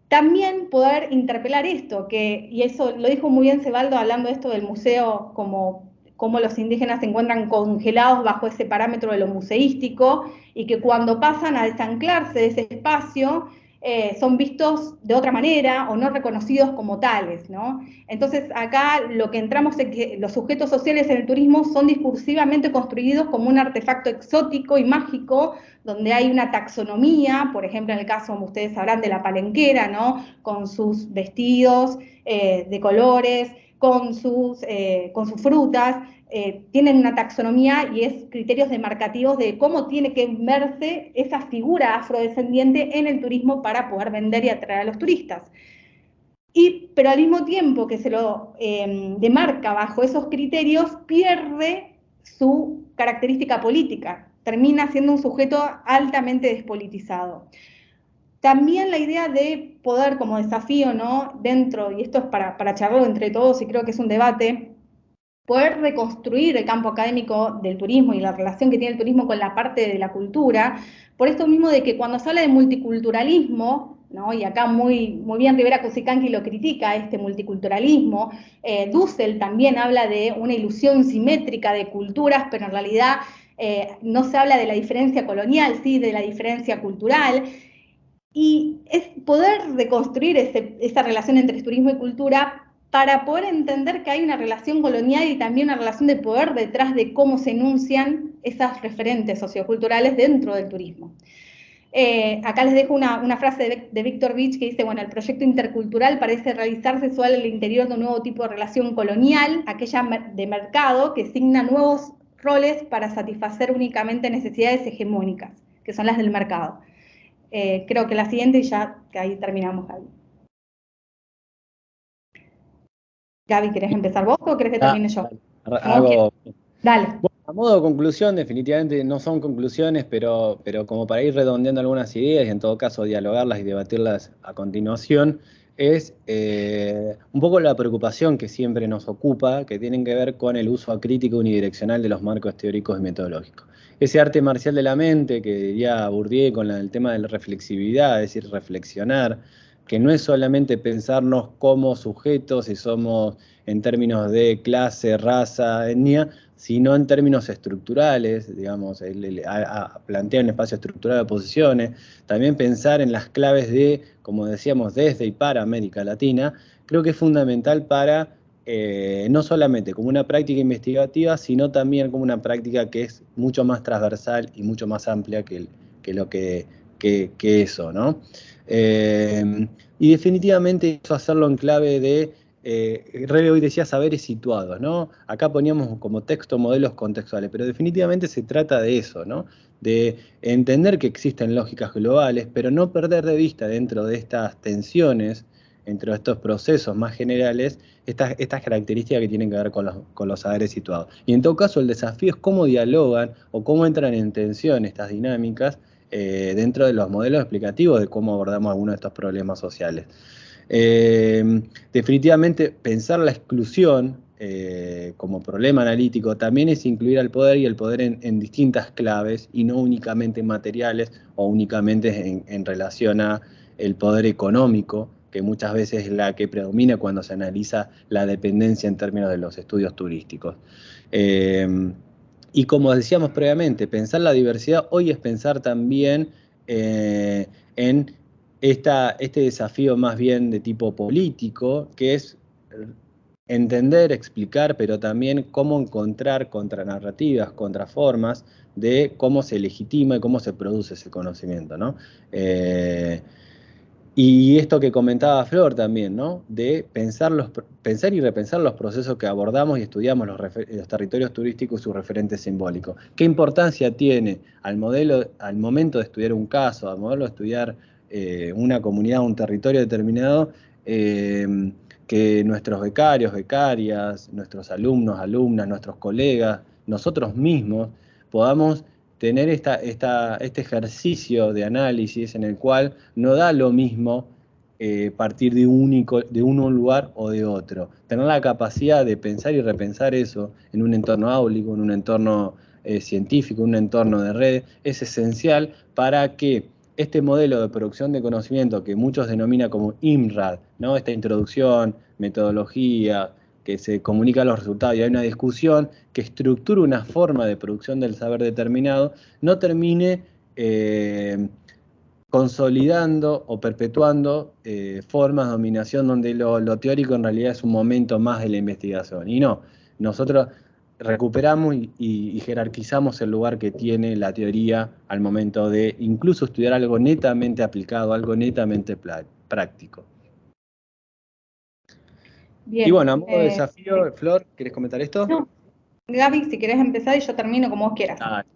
También poder interpelar esto, y eso lo dijo muy bien Cebaldo hablando de esto del museo, como los indígenas se encuentran congelados bajo ese parámetro de lo museístico, y que cuando pasan a desanclarse de ese espacio, son vistos de otra manera o no reconocidos como tales, ¿no? Entonces acá lo que entramos es que los sujetos sociales en el turismo son discursivamente construidos como un artefacto exótico y mágico, donde hay una taxonomía, por ejemplo en el caso, como ustedes sabrán, de la palenquera, ¿no?, con sus vestidos de colores, con sus frutas, tienen una taxonomía y es criterios demarcativos de cómo tiene que verse esa figura afrodescendiente en el turismo para poder vender y atraer a los turistas. Pero al mismo tiempo que se lo demarca bajo esos criterios, pierde su característica política, termina siendo un sujeto altamente despolitizado. También la idea de poder como desafío, ¿no?, dentro, y esto es para charlarlo entre todos y creo que es un debate, poder reconstruir el campo académico del turismo y la relación que tiene el turismo con la parte de la cultura, por esto mismo de que cuando se habla de multiculturalismo, ¿no?, y acá muy bien Rivera Cusicanqui lo critica, este multiculturalismo, Dussel también habla de una ilusión simétrica de culturas, pero en realidad no se habla de la diferencia colonial, sí de la diferencia cultural, y es poder reconstruir esa relación entre turismo y cultura para poder entender que hay una relación colonial y también una relación de poder detrás de cómo se enuncian esas referentes socioculturales dentro del turismo. Acá les dejo una frase de Víctor Vich que dice, bueno, el proyecto intercultural parece realizarse solo al interior de un nuevo tipo de relación colonial, aquella de mercado que asigna nuevos roles para satisfacer únicamente necesidades hegemónicas, que son las del mercado. Creo que la siguiente y ya que ahí terminamos, Gaby. Gaby, ¿querés empezar vos o querés que termine yo? Dale. Bueno, a modo de conclusión, definitivamente no son conclusiones, pero como para ir redondeando algunas ideas y en todo caso dialogarlas y debatirlas a continuación, es un poco la preocupación que siempre nos ocupa, que tienen que ver con el uso acrítico unidireccional de los marcos teóricos y metodológicos. Ese arte marcial de la mente que diría Bourdieu con el tema de la reflexividad, es decir, reflexionar, que no es solamente pensarnos como sujetos y somos en términos de clase, raza, etnia, sino en términos estructurales, digamos, plantea un espacio estructural de oposiciones, también pensar en las claves de, como decíamos, desde y para América Latina, creo que es fundamental para, no solamente como una práctica investigativa, sino también como una práctica que es mucho más transversal y mucho más amplia que eso, ¿no? Y definitivamente eso hacerlo en clave de, Rebe hoy decía saberes situados, ¿no? Acá poníamos como texto modelos contextuales, pero definitivamente se trata de eso, ¿no? De entender que existen lógicas globales, pero no perder de vista dentro de estas tensiones, dentro de estos procesos más generales, estas características que tienen que ver con los saberes situados. Y en todo caso el desafío es cómo dialogan o cómo entran en tensión estas dinámicas dentro de los modelos explicativos de cómo abordamos algunos de estos problemas sociales. Definitivamente pensar la exclusión como problema analítico también es incluir al poder y el poder en distintas claves y no únicamente materiales o únicamente en relación a el poder económico, que muchas veces es la que predomina cuando se analiza la dependencia en términos de los estudios turísticos. Y como decíamos previamente, pensar la diversidad hoy es pensar también en este desafío más bien de tipo político, que es entender, explicar, pero también cómo encontrar contranarrativas, contraformas de cómo se legitima y cómo se produce ese conocimiento, ¿no? Y esto que comentaba Flor también, ¿no? De pensar y repensar los procesos que abordamos y estudiamos los territorios turísticos y sus referentes simbólicos. ¿Qué importancia tiene al momento de estudiar un caso, al modelo de estudiar una comunidad, un territorio determinado, que nuestros becarios, becarias, nuestros alumnos, alumnas, nuestros colegas, nosotros mismos, podamos tener este ejercicio de análisis en el cual no da lo mismo partir de un lugar o de otro. Tener la capacidad de pensar y repensar eso en un entorno áulico, en un entorno científico, en un entorno de red, es esencial para que este modelo de producción de conocimiento que muchos denominan como IMRAD, ¿no? Esta introducción, metodología, que se comunican los resultados y hay una discusión que estructura una forma de producción del saber determinado, no termine consolidando o perpetuando formas de dominación donde lo teórico en realidad es un momento más de la investigación. Y no, nosotros recuperamos y jerarquizamos el lugar que tiene la teoría al momento de incluso estudiar algo netamente aplicado, algo netamente práctico. Bien, y bueno, a modo de desafío, Flor, ¿querés comentar esto? No, Gaby, si querés empezar y yo termino como vos quieras. Dale.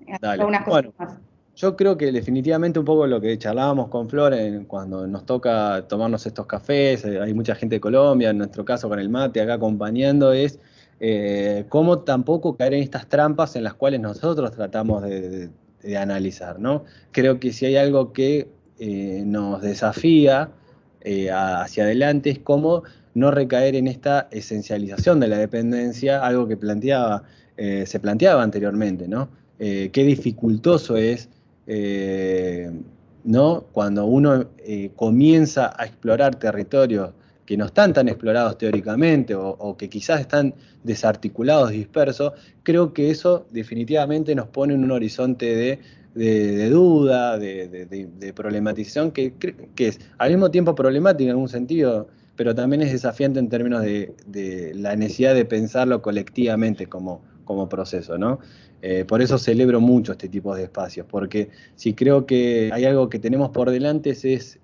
Algunas cosas más. Yo creo que definitivamente un poco lo que charlábamos con Flor cuando nos toca tomarnos estos cafés, hay mucha gente de Colombia, en nuestro caso con el mate acá acompañando, es cómo tampoco caer en estas trampas en las cuales nosotros tratamos de analizar, ¿no? Creo que si hay algo que nos desafía hacia adelante es cómo no recaer en esta esencialización de la dependencia, algo que se planteaba anteriormente, ¿no? Qué dificultoso es, ¿no? Cuando uno comienza a explorar territorios que no están tan explorados teóricamente o que quizás están desarticulados, dispersos, creo que eso definitivamente nos pone en un horizonte de duda, de problematización, que es al mismo tiempo problemática en algún sentido, pero también es desafiante en términos de la necesidad de pensarlo colectivamente como proceso, ¿no? Por eso celebro mucho este tipo de espacios, porque si creo que hay algo que tenemos por delante es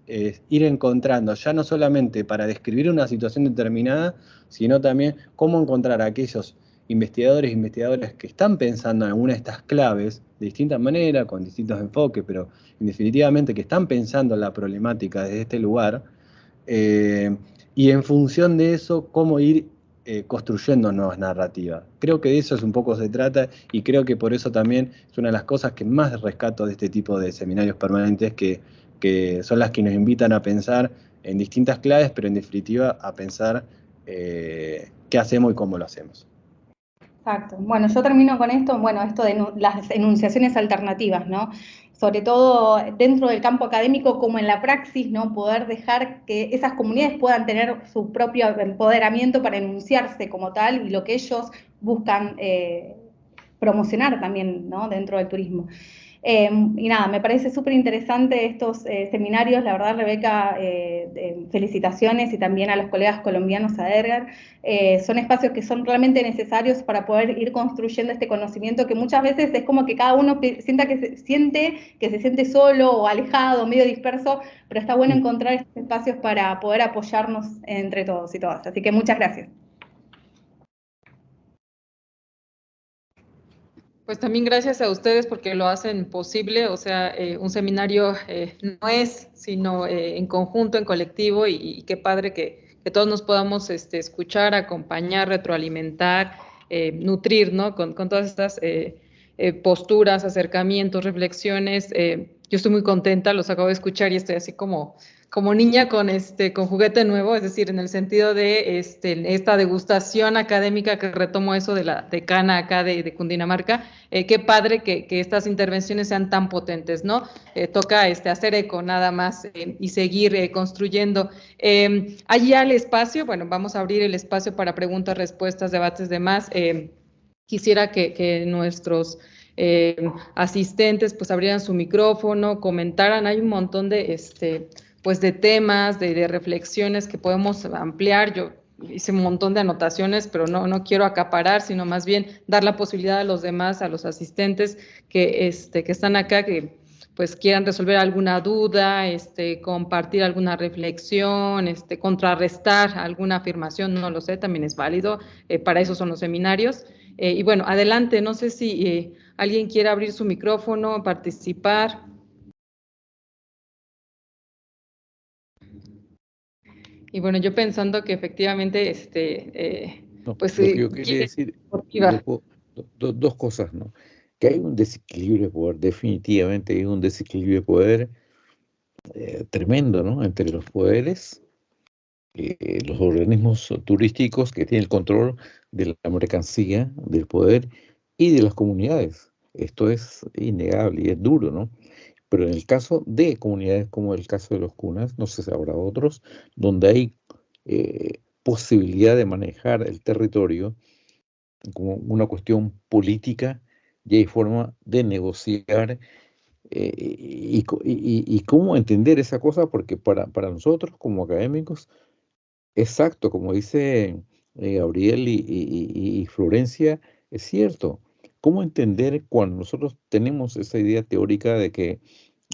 ir encontrando, ya no solamente para describir una situación determinada, sino también cómo encontrar a aquellos investigadores e investigadoras que están pensando en alguna de estas claves, de distintas maneras, con distintos enfoques, pero definitivamente que están pensando en la problemática desde este lugar, y en función de eso, cómo ir construyendo nuevas narrativas. Creo que de eso es un poco se trata y creo que por eso también es una de las cosas que más rescato de este tipo de seminarios permanentes que son las que nos invitan a pensar en distintas claves, pero en definitiva a pensar qué hacemos y cómo lo hacemos. Exacto. Bueno, yo termino con esto, bueno, esto de las enunciaciones alternativas, ¿no? Sobre todo dentro del campo académico como en la praxis, ¿no? Poder dejar que esas comunidades puedan tener su propio empoderamiento para enunciarse como tal y lo que ellos buscan promocionar también, ¿no? Dentro del turismo. Y nada, me parece súper interesante estos seminarios, la verdad, Rebeca, felicitaciones y también a los colegas colombianos, a Edgar. Son espacios que son realmente necesarios para poder ir construyendo este conocimiento que muchas veces es como que cada uno sienta que se siente solo o alejado, medio disperso, pero está bueno encontrar estos espacios para poder apoyarnos entre todos y todas. Así que muchas gracias. Pues también gracias a ustedes porque lo hacen posible, o sea, un seminario no es, sino en conjunto, en colectivo, y qué padre que todos nos podamos escuchar, acompañar, retroalimentar, nutrir, ¿no? Con todas estas posturas, acercamientos, reflexiones. Yo estoy muy contenta, los acabo de escuchar y estoy así como niña con juguete nuevo, es decir, en el sentido de esta degustación académica que retomo eso de la decana acá de Cundinamarca. Qué padre que estas intervenciones sean tan potentes, ¿no? Toca hacer eco nada más y seguir construyendo. Allí al espacio, bueno, vamos a abrir el espacio para preguntas, respuestas, debates, demás. Quisiera que nuestros asistentes pues abrieran su micrófono, comentaran. Hay un montón de pues de temas, de reflexiones que podemos ampliar. Yo hice un montón de anotaciones, pero no quiero acaparar, sino más bien dar la posibilidad a los demás, a los asistentes que están acá, que pues quieran resolver alguna duda, compartir alguna reflexión, contrarrestar alguna afirmación, no lo sé, también es válido, para eso son los seminarios. Y bueno, adelante, no sé si alguien quiere abrir su micrófono, participar. Y bueno, yo pensando que efectivamente, No, pues lo que yo quería decir, deportiva. dos cosas, ¿no? Que hay un desequilibrio de poder, definitivamente hay un desequilibrio de poder tremendo, ¿no? Entre los poderes, los organismos turísticos que tienen el control de la mercancía, del poder y de las comunidades. Esto es innegable y es duro, ¿no? Pero en el caso de comunidades como el caso de los cunas, no sé si habrá otros, donde hay posibilidad de manejar el territorio como una cuestión política y hay forma de negociar y cómo entender esa cosa, porque para nosotros como académicos, exacto, como dice Gabriel y Florencia, es cierto. ¿Cómo entender cuando nosotros tenemos esa idea teórica de que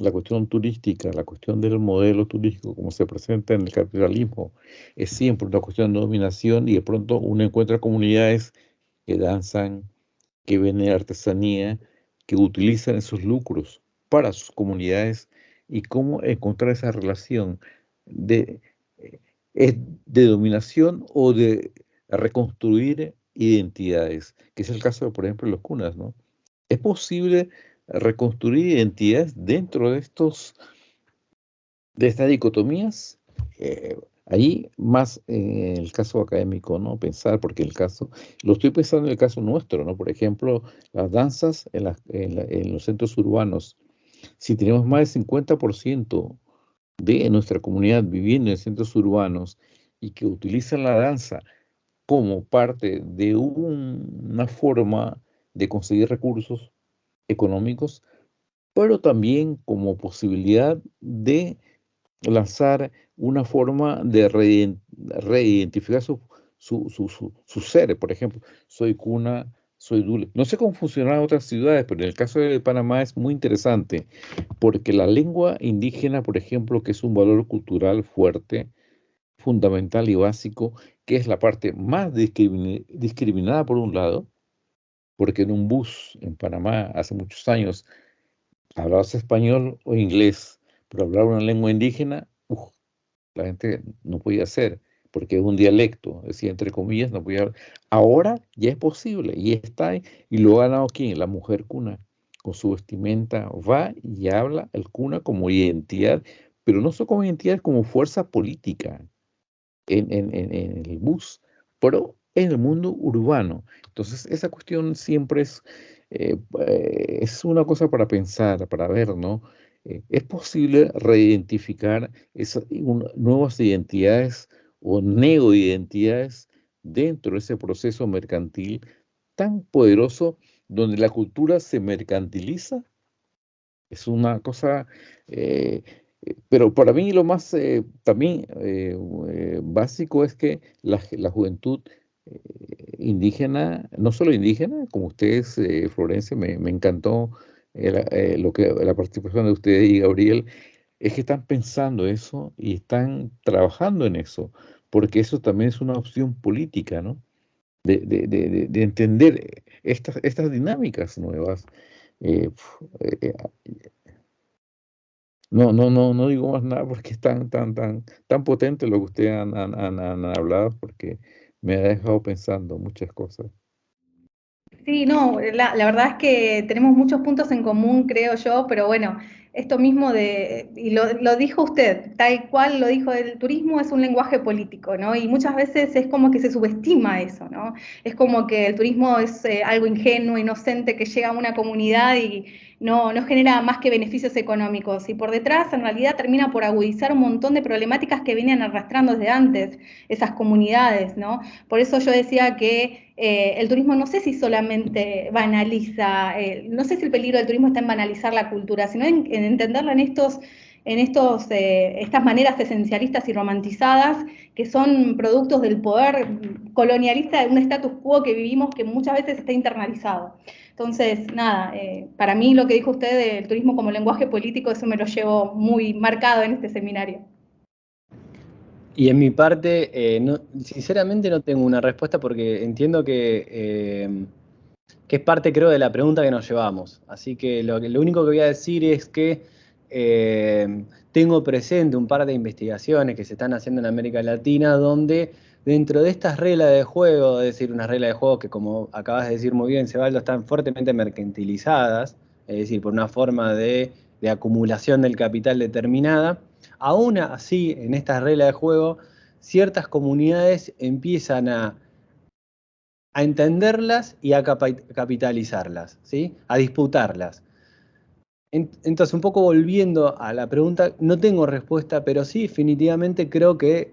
la cuestión turística, la cuestión del modelo turístico, como se presenta en el capitalismo, es siempre una cuestión de dominación y de pronto uno encuentra comunidades que danzan, que venden artesanía, que utilizan esos lucros para sus comunidades y cómo encontrar esa relación de, eh, es de dominación o de reconstruir identidades, que es el caso, por ejemplo, de los cunas, ¿no? ¿Es posible reconstruir identidades dentro de estas dicotomías? Ahí más en el caso académico, ¿no? Pensar, porque lo estoy pensando en el caso nuestro, ¿no? Por ejemplo, las danzas en los centros urbanos. Si tenemos más del 50% de nuestra comunidad viviendo en centros urbanos y que utilizan la danza como parte de una forma de conseguir recursos económicos, pero también como posibilidad de lanzar una forma de reidentificar su ser. Por ejemplo, soy cuna, soy dule. No sé cómo funcionará en otras ciudades, pero en el caso de Panamá es muy interesante, porque la lengua indígena, por ejemplo, que es un valor cultural fuerte, fundamental y básico, que es la parte más discriminada por un lado, porque en un bus en Panamá hace muchos años hablabas español o inglés, pero hablar una lengua indígena, la gente no podía hacer, porque es un dialecto, decía entre comillas, no podía hablar. Ahora ya es posible, y está ahí, y lo ha ganado ¿quién? La mujer cuna, con su vestimenta, va y habla el cuna como identidad, pero no solo como identidad, como fuerza política en el bus, pero en el mundo urbano. Entonces, esa cuestión siempre es una cosa para pensar, para ver, ¿no? ¿Es posible reidentificar nuevas identidades o neoidentidades dentro de ese proceso mercantil tan poderoso donde la cultura se mercantiliza? Es una cosa, pero para mí lo más también básico es que la juventud indígena, no solo indígena, como ustedes, Florencia, me encantó la participación de ustedes y Gabriel, es que están pensando eso y están trabajando en eso, porque eso también es una opción política, ¿no? De entender estas dinámicas nuevas. Eh, eh, no digo más nada porque es tan potente lo que ustedes han hablado, porque me ha dejado pensando muchas cosas. Sí, no, la verdad es que tenemos muchos puntos en común, creo yo, pero bueno, esto mismo y lo dijo usted, tal cual lo dijo, el turismo es un lenguaje político, ¿no? Y muchas veces es como que se subestima eso, ¿no? Es como que el turismo es algo ingenuo, inocente, que llega a una comunidad y no genera más que beneficios económicos. Y por detrás, en realidad, termina por agudizar un montón de problemáticas que venían arrastrando desde antes esas comunidades, ¿no? Por eso yo decía que el turismo no sé si solamente banaliza, no sé si el peligro del turismo está en banalizar la cultura, sino en entenderla en estos en estas maneras esencialistas y romantizadas que son productos del poder colonialista de un status quo que vivimos que muchas veces está internalizado. Entonces, nada, para mí lo que dijo usted del turismo como lenguaje político, eso me lo llevo muy marcado en este seminario. Y en mi parte, sinceramente no tengo una respuesta porque entiendo que es parte, creo, de la pregunta que nos llevamos. Así que lo único que voy a decir es que tengo presente un par de investigaciones que se están haciendo en América Latina donde dentro de estas reglas de juego, es decir, unas reglas de juego que, como acabas de decir muy bien, Cebaldo, están fuertemente mercantilizadas, es decir, por una forma de acumulación del capital determinada, aún así, en estas reglas de juego, ciertas comunidades empiezan a entenderlas y a capitalizarlas, ¿sí? A disputarlas. Entonces, un poco volviendo a la pregunta, no tengo respuesta, pero sí, definitivamente creo que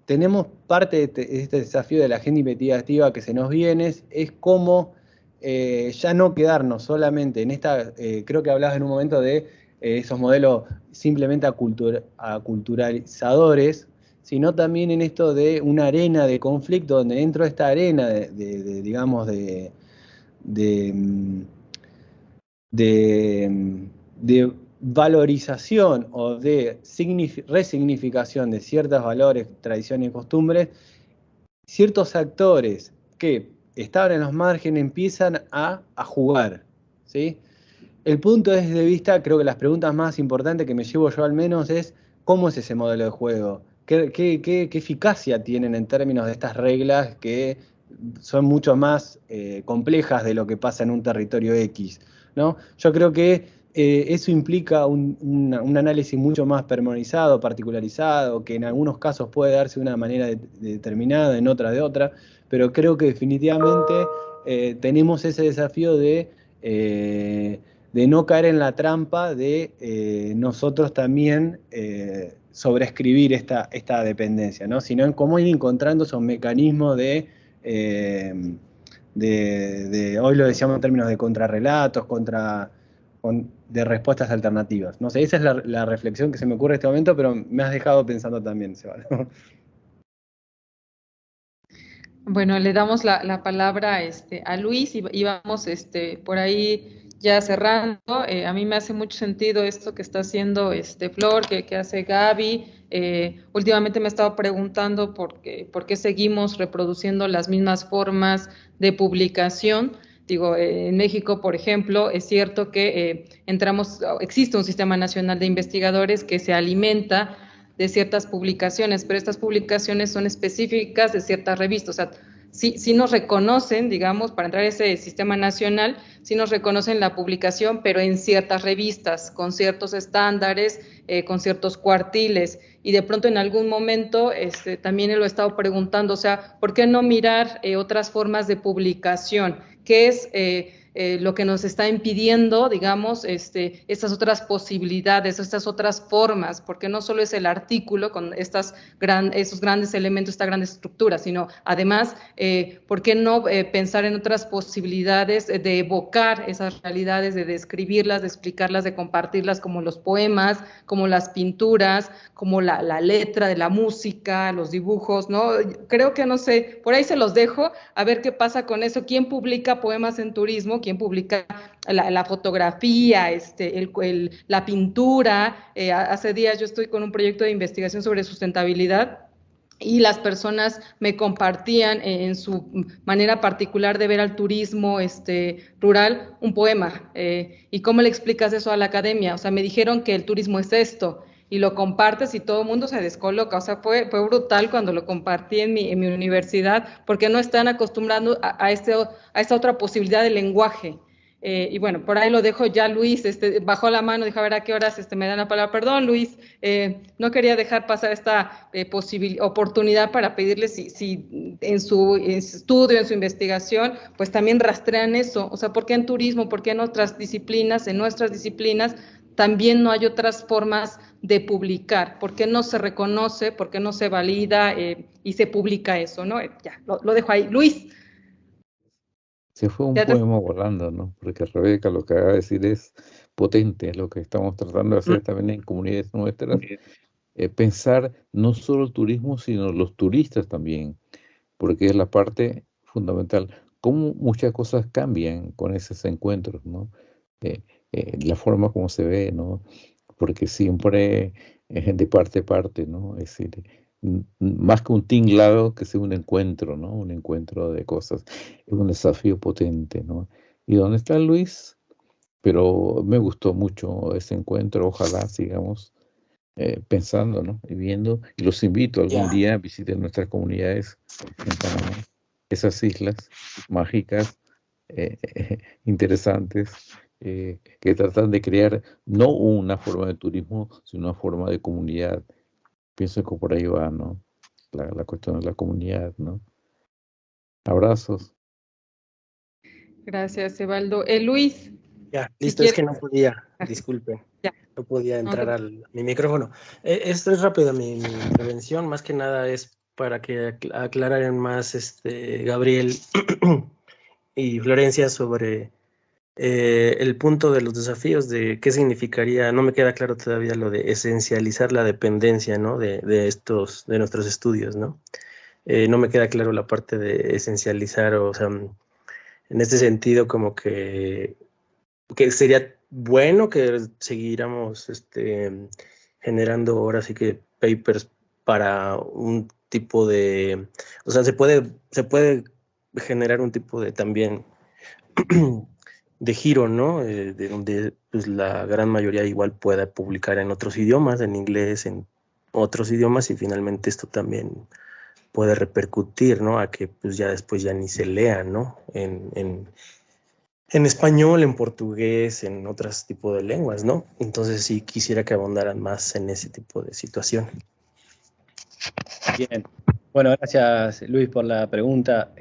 tenemos parte de este desafío de la agenda investigativa que se nos viene, es cómo ya no quedarnos solamente en esta, creo que hablabas en un momento de esos modelos simplemente aculturalizadores, sino también en esto de una arena de conflicto, donde dentro de esta arena digamos, de valorización o de resignificación de ciertos valores, tradiciones y costumbres, ciertos actores que estaban en los márgenes empiezan a jugar, ¿sí? El punto de vista, creo que las preguntas más importantes que me llevo yo al menos es ¿cómo es ese modelo de juego? ¿Qué eficacia tienen en términos de estas reglas que son mucho más complejas de lo que pasa en un territorio X, ¿no? Yo creo que eso implica un análisis mucho más pormenorizado, particularizado, que en algunos casos puede darse de una manera determinada, en otra de otra, pero creo que definitivamente tenemos ese desafío de no caer en la trampa de nosotros también sobreescribir esta dependencia, ¿no? Sino en cómo ir encontrando esos mecanismos de hoy lo decíamos en términos de contrarrelatos, de respuestas alternativas. No sé, esa es la reflexión que se me ocurre en este momento, pero me has dejado pensando también, Cebaldo. Bueno, le damos la palabra a Luis y vamos por ahí ya cerrando. A mí me hace mucho sentido esto que está haciendo Flor, que hace Gaby. Últimamente me he estado preguntando por qué seguimos reproduciendo las mismas formas de publicación. Digo, en México, por ejemplo, es cierto que existe un sistema nacional de investigadores que se alimenta de ciertas publicaciones, pero estas publicaciones son específicas de ciertas revistas, o sea, sí nos reconocen, digamos, para entrar a ese sistema nacional, sí nos reconocen la publicación, pero en ciertas revistas, con ciertos estándares, con ciertos cuartiles, y de pronto en algún momento también lo he estado preguntando, o sea, ¿por qué no mirar otras formas de publicación? ¿Qué es lo que nos está impidiendo, digamos, estas otras posibilidades, estas otras formas? Porque no solo es el artículo con esos grandes elementos, esta gran estructura, sino además, ¿por qué no pensar en otras posibilidades de evocar esas realidades, de describirlas, de explicarlas, de compartirlas, como los poemas, como las pinturas, como la letra de la música, los dibujos, ¿no? Creo que, no sé, por ahí se los dejo, a ver qué pasa con eso. ¿Quién publica poemas en turismo? ¿Quién publica la fotografía, la pintura? Hace días yo estoy con un proyecto de investigación sobre sustentabilidad y las personas me compartían en su manera particular de ver al turismo rural un poema. ¿Y cómo le explicas eso a la academia? O sea, me dijeron que el turismo es esto, y lo compartes y todo el mundo se descoloca. O sea, fue brutal cuando lo compartí en mi universidad, porque no están acostumbrando a esta otra posibilidad de lenguaje. Y bueno, por ahí lo dejo ya. Luis bajó la mano, dijo a ver a qué horas me dan la palabra. Perdón, Luis, no quería dejar pasar esta oportunidad para pedirle si en su estudio, en su investigación, pues también rastrean eso. O sea, ¿por qué en turismo, por qué en nuestras disciplinas también no hay otras formas de publicar? ¿Por qué no se reconoce, por qué no se valida y se publica eso, ¿no? Ya, lo dejo ahí. Luis. Se fue un poema volando, ¿no? Porque Rebeca lo que acaba de decir es, potente, es lo que estamos tratando de hacer también en comunidades nuestras, pensar no solo el turismo, sino los turistas también, porque es la parte fundamental. Cómo muchas cosas cambian con esos encuentros, ¿no? La forma como se ve, ¿no? Porque siempre es de parte a parte, ¿no? Es decir, más que un tinglado, que sea un encuentro, ¿no? Un encuentro de cosas. Es un desafío potente, ¿no? ¿Y dónde está Luis? Pero me gustó mucho ese encuentro, ojalá sigamos pensando, ¿no? Y viendo, y los invito algún día a visitar nuestras comunidades en Panamá, esas islas mágicas, interesantes, que tratan de crear no una forma de turismo, sino una forma de comunidad. Pienso que por ahí va, ¿no? La cuestión de la comunidad, ¿no? Abrazos. Gracias, Evaldo. Luis, Ya, si listo, es que quieres. no podía, disculpe, Ya. no podía No entrar te- a mi micrófono. Esto es rápido, mi intervención, más que nada es para que aclararan más Gabriel y Florencia sobre el punto de los desafíos de qué significaría, no me queda claro todavía lo de esencializar la dependencia, ¿no? de nuestros estudios, ¿no? No me queda claro la parte de esencializar, o sea, en este sentido como que sería bueno que siguiéramos generando ahora sí que papers para un tipo de, o sea, se puede generar un tipo de también de giro, ¿no? De donde pues, la gran mayoría igual pueda publicar en otros idiomas, en inglés, en otros idiomas, y finalmente esto también puede repercutir, ¿no? A que pues ya después ya ni se lea, ¿no? En español, en portugués, en otros tipos de lenguas, ¿no? Entonces sí quisiera que abundaran más en ese tipo de situación. Bien. Bueno, gracias Luis por la pregunta.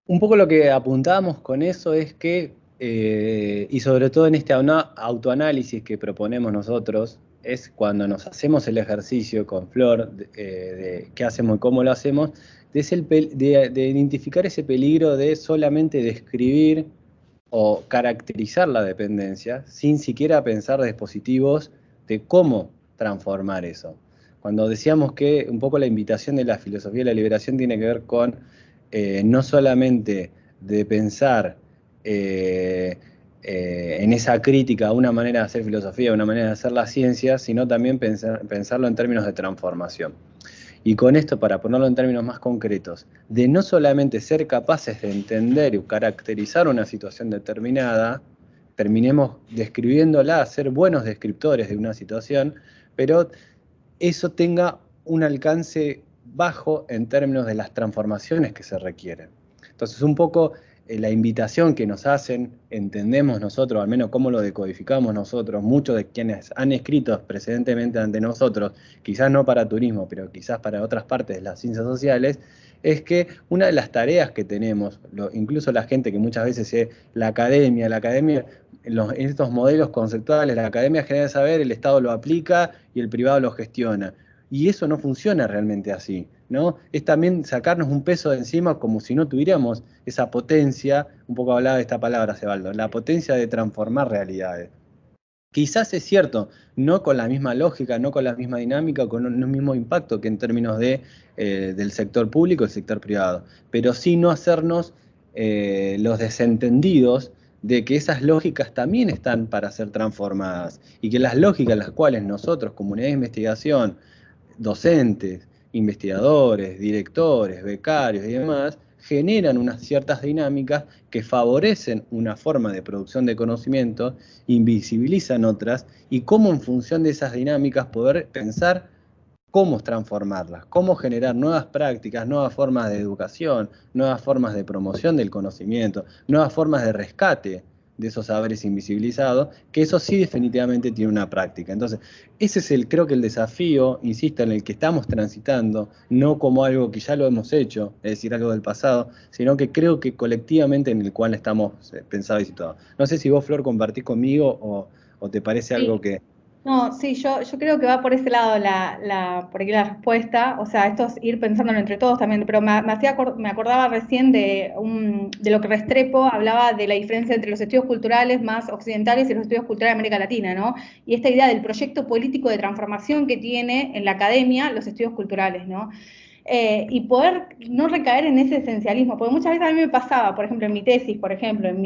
Un poco lo que apuntábamos con eso es que, y sobre todo en este autoanálisis que proponemos nosotros, es cuando nos hacemos el ejercicio con Flor de qué hacemos y cómo lo hacemos, de identificar ese peligro de solamente describir o caracterizar la dependencia sin siquiera pensar dispositivos de cómo transformar eso. Cuando decíamos que un poco la invitación de la filosofía de la liberación tiene que ver con no solamente de pensar en esa crítica a una manera de hacer filosofía, una manera de hacer la ciencia, sino también pensarlo en términos de transformación. Y con esto, para ponerlo en términos más concretos, de no solamente ser capaces de entender y caracterizar una situación determinada, terminemos describiéndola, ser buenos descriptores de una situación, pero eso tenga un alcance bajo en términos de las transformaciones que se requieren. Entonces, un poco la invitación que nos hacen, entendemos nosotros, al menos cómo lo decodificamos nosotros, muchos de quienes han escrito precedentemente ante nosotros, quizás no para turismo, pero quizás para otras partes de las ciencias sociales, es que una de las tareas que tenemos, incluso la gente que muchas veces es la academia, en estos modelos conceptuales, la academia genera saber, el Estado lo aplica y el privado lo gestiona. Y eso no funciona realmente así, ¿no? Es también sacarnos un peso de encima como si no tuviéramos esa potencia, un poco hablaba de esta palabra, Sebaldo, la potencia de transformar realidades. Quizás es cierto, no con la misma lógica, no con la misma dinámica, con el mismo impacto que en términos del sector público y el sector privado, pero sí no hacernos los desentendidos de que esas lógicas también están para ser transformadas y que las lógicas las cuales nosotros, comunidad de investigación, docentes, investigadores, directores, becarios y demás, generan unas ciertas dinámicas que favorecen una forma de producción de conocimiento, invisibilizan otras, y cómo en función de esas dinámicas poder pensar cómo transformarlas, cómo generar nuevas prácticas, nuevas formas de educación, nuevas formas de promoción del conocimiento, nuevas formas de rescate de esos saberes invisibilizados, que eso sí definitivamente tiene una práctica. Entonces, ese es creo que el desafío, insisto, en el que estamos transitando, no como algo que ya lo hemos hecho, es decir, algo del pasado, sino que creo que colectivamente en el cual estamos pensados y situados. No sé si vos, Flor, compartís conmigo o te parece algo Sí. que... No, sí, yo creo que va por ese lado por ahí la respuesta, o sea, esto es ir pensándolo entre todos también, pero me acordaba recién de lo que Restrepo hablaba de la diferencia entre los estudios culturales más occidentales y los estudios culturales de América Latina, ¿no? Y esta idea del proyecto político de transformación que tiene en la academia los estudios culturales, ¿no? Y poder no recaer en ese esencialismo, porque muchas veces a mí me pasaba, por ejemplo, en mi tesis, por ejemplo, en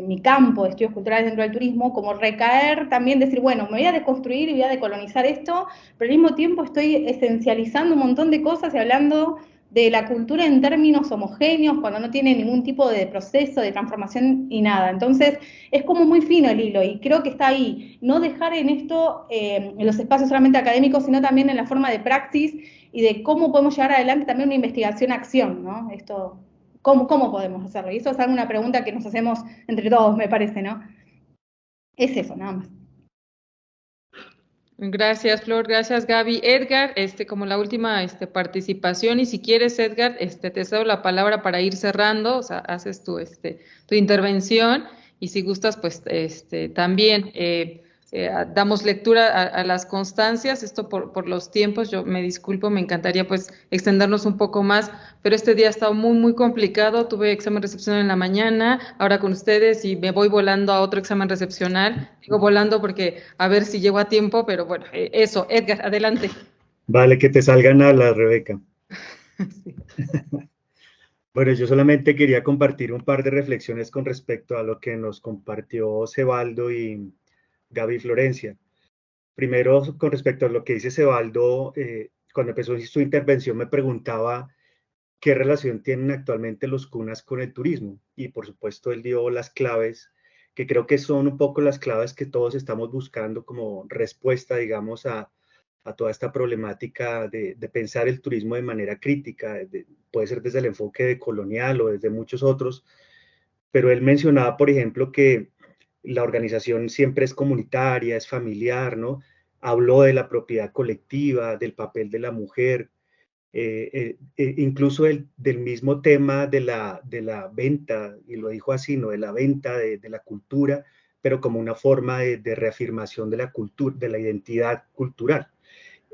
mi campo de estudios culturales dentro del turismo, como recaer también, decir, bueno, me voy a deconstruir y voy a decolonizar esto, pero al mismo tiempo estoy esencializando un montón de cosas y hablando de la cultura en términos homogéneos, cuando no tiene ningún tipo de proceso de transformación y nada. Entonces, es como muy fino el hilo y creo que está ahí. No dejar en esto, en los espacios solamente académicos, sino también en la forma de praxis y de cómo podemos llevar adelante también una investigación-acción, ¿no? Esto, ¿cómo podemos hacerlo? Y eso es una pregunta que nos hacemos entre todos, me parece, ¿no? Es eso, nada más. Gracias, Flor. Gracias, Gaby. Edgar, como la última participación, y si quieres, Edgar, te cedo la palabra para ir cerrando, o sea, haces tu intervención, y si gustas, pues también damos lectura a las constancias, esto por los tiempos, yo me disculpo, me encantaría pues extendernos un poco más, pero este día ha estado muy, muy complicado, tuve examen recepcional en la mañana, ahora con ustedes, y me voy volando a otro examen recepcional, digo volando porque a ver si llego a tiempo, pero bueno, eso, Edgar, adelante. Vale, que te salgan a la Rebeca. Sí. Bueno, yo solamente quería compartir un par de reflexiones con respecto a lo que nos compartió Cebaldo y Gaby Florencia. Primero, con respecto a lo que dice Cebaldo, cuando empezó su intervención me preguntaba qué relación tienen actualmente los cunas con el turismo. Y por supuesto, él dio las claves, que creo que son un poco las claves que todos estamos buscando como respuesta, digamos, a toda esta problemática de pensar el turismo de manera crítica, puede ser desde el enfoque de colonial o desde muchos otros, pero él mencionaba, por ejemplo, que la organización siempre es comunitaria, es familiar, ¿no? Habló de la propiedad colectiva, del papel de la mujer, incluso del mismo tema de la venta, y lo dijo así, ¿no? De la venta de la cultura, pero como una forma de reafirmación de la cultura, de la identidad cultural.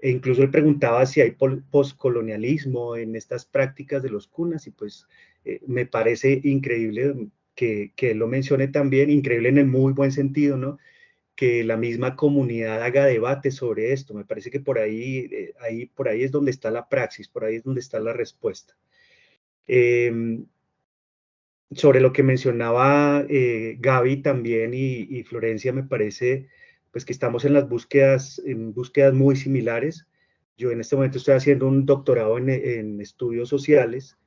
E incluso él preguntaba si hay postcolonialismo en estas prácticas de los cunas, y pues me parece increíble que él lo mencione también, increíble en el muy buen sentido, ¿no? Que la misma comunidad haga debate sobre esto. Me parece que por ahí es donde está la praxis, por ahí es donde está la respuesta. Sobre lo que mencionaba Gaby también y Florencia, me parece pues que estamos en búsquedas muy similares. Yo en este momento estoy haciendo un doctorado en estudios sociales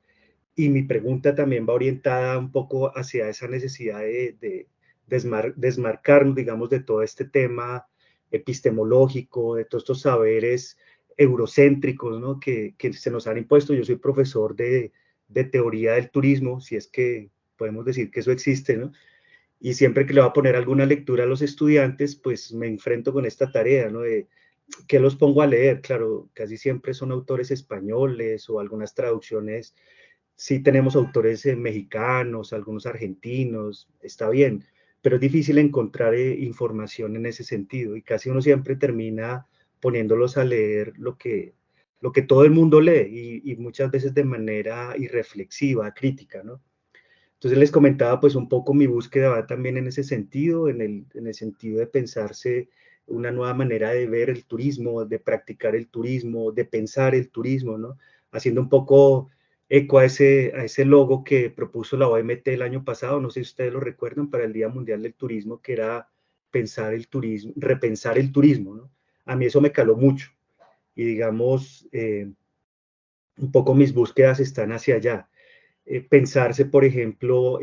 y mi pregunta también va orientada un poco hacia esa necesidad de desmarcarnos, digamos, de todo este tema epistemológico, de todos estos saberes eurocéntricos, ¿no? que se nos han impuesto. Yo soy profesor de teoría del turismo, si es que podemos decir que eso existe, ¿no? Y siempre que le voy a poner alguna lectura a los estudiantes, pues me enfrento con esta tarea, ¿no? De qué los pongo a leer. Claro, casi siempre son autores españoles o algunas traducciones. Sí tenemos autores mexicanos, algunos argentinos, está bien, pero es difícil encontrar información en ese sentido y casi uno siempre termina poniéndolos a leer lo que todo el mundo lee y muchas veces de manera irreflexiva, crítica, ¿no? Entonces les comentaba pues un poco mi búsqueda va también en ese sentido, en el sentido de pensarse una nueva manera de ver el turismo, de practicar el turismo, de pensar el turismo, ¿no? Haciendo un poco eco a ese logo que propuso la OMT el año pasado, no sé si ustedes lo recuerdan, para el Día Mundial del Turismo, que era pensar el turismo, repensar el turismo, ¿no? A mí eso me caló mucho y digamos, un poco mis búsquedas están hacia allá. Pensarse, por ejemplo,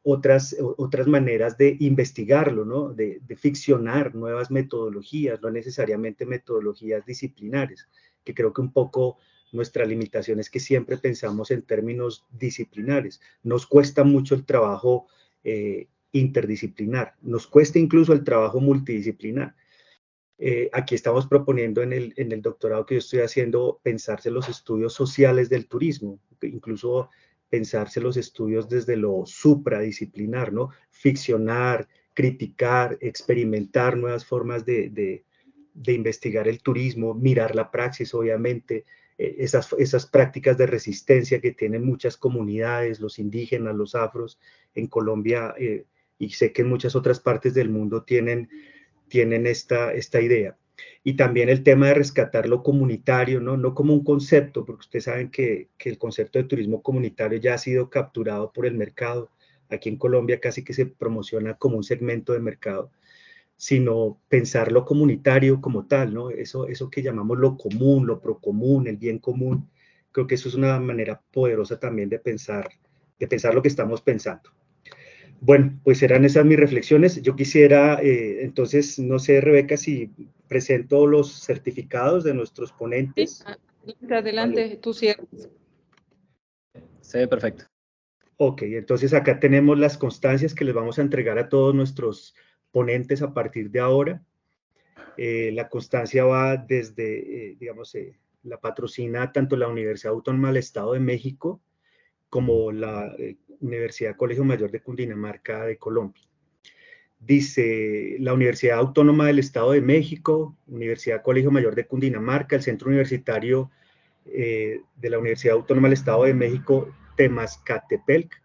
otras maneras de investigarlo, ¿no? De ficcionar nuevas metodologías, no necesariamente metodologías disciplinares, que creo que un poco nuestra limitación es que siempre pensamos en términos disciplinares. Nos cuesta mucho el trabajo interdisciplinar, nos cuesta incluso el trabajo multidisciplinar. Aquí estamos proponiendo en el doctorado que yo estoy haciendo pensarse los estudios sociales del turismo, incluso pensarse los estudios desde lo supradisciplinar, ¿no? Ficcionar, criticar, experimentar nuevas formas de investigar el turismo, mirar la praxis, obviamente, esas prácticas de resistencia que tienen muchas comunidades, los indígenas, los afros, en Colombia, y sé que en muchas otras partes del mundo tienen esta idea. Y también el tema de rescatar lo comunitario, no como un concepto, porque ustedes saben que el concepto de turismo comunitario ya ha sido capturado por el mercado. Aquí en Colombia casi que se promociona como un segmento de mercado, sino pensar lo comunitario como tal, ¿no? Eso que llamamos lo común, lo procomún, el bien común. Creo que eso es una manera poderosa también de pensar lo que estamos pensando. Bueno, pues eran esas mis reflexiones. Yo quisiera, entonces, no sé, Rebeca, si presento los certificados de nuestros ponentes. Sí, adelante, tú cierras. Se ve perfecto. Ok, entonces acá tenemos las constancias que les vamos a entregar a todos nuestros ponentes a partir de ahora. La constancia va desde, la patrocina tanto la Universidad Autónoma del Estado de México como la Universidad Colegio Mayor de Cundinamarca de Colombia. Dice la Universidad Autónoma del Estado de México, Universidad Colegio Mayor de Cundinamarca, el Centro Universitario de la Universidad Autónoma del Estado de México, Temascatepec,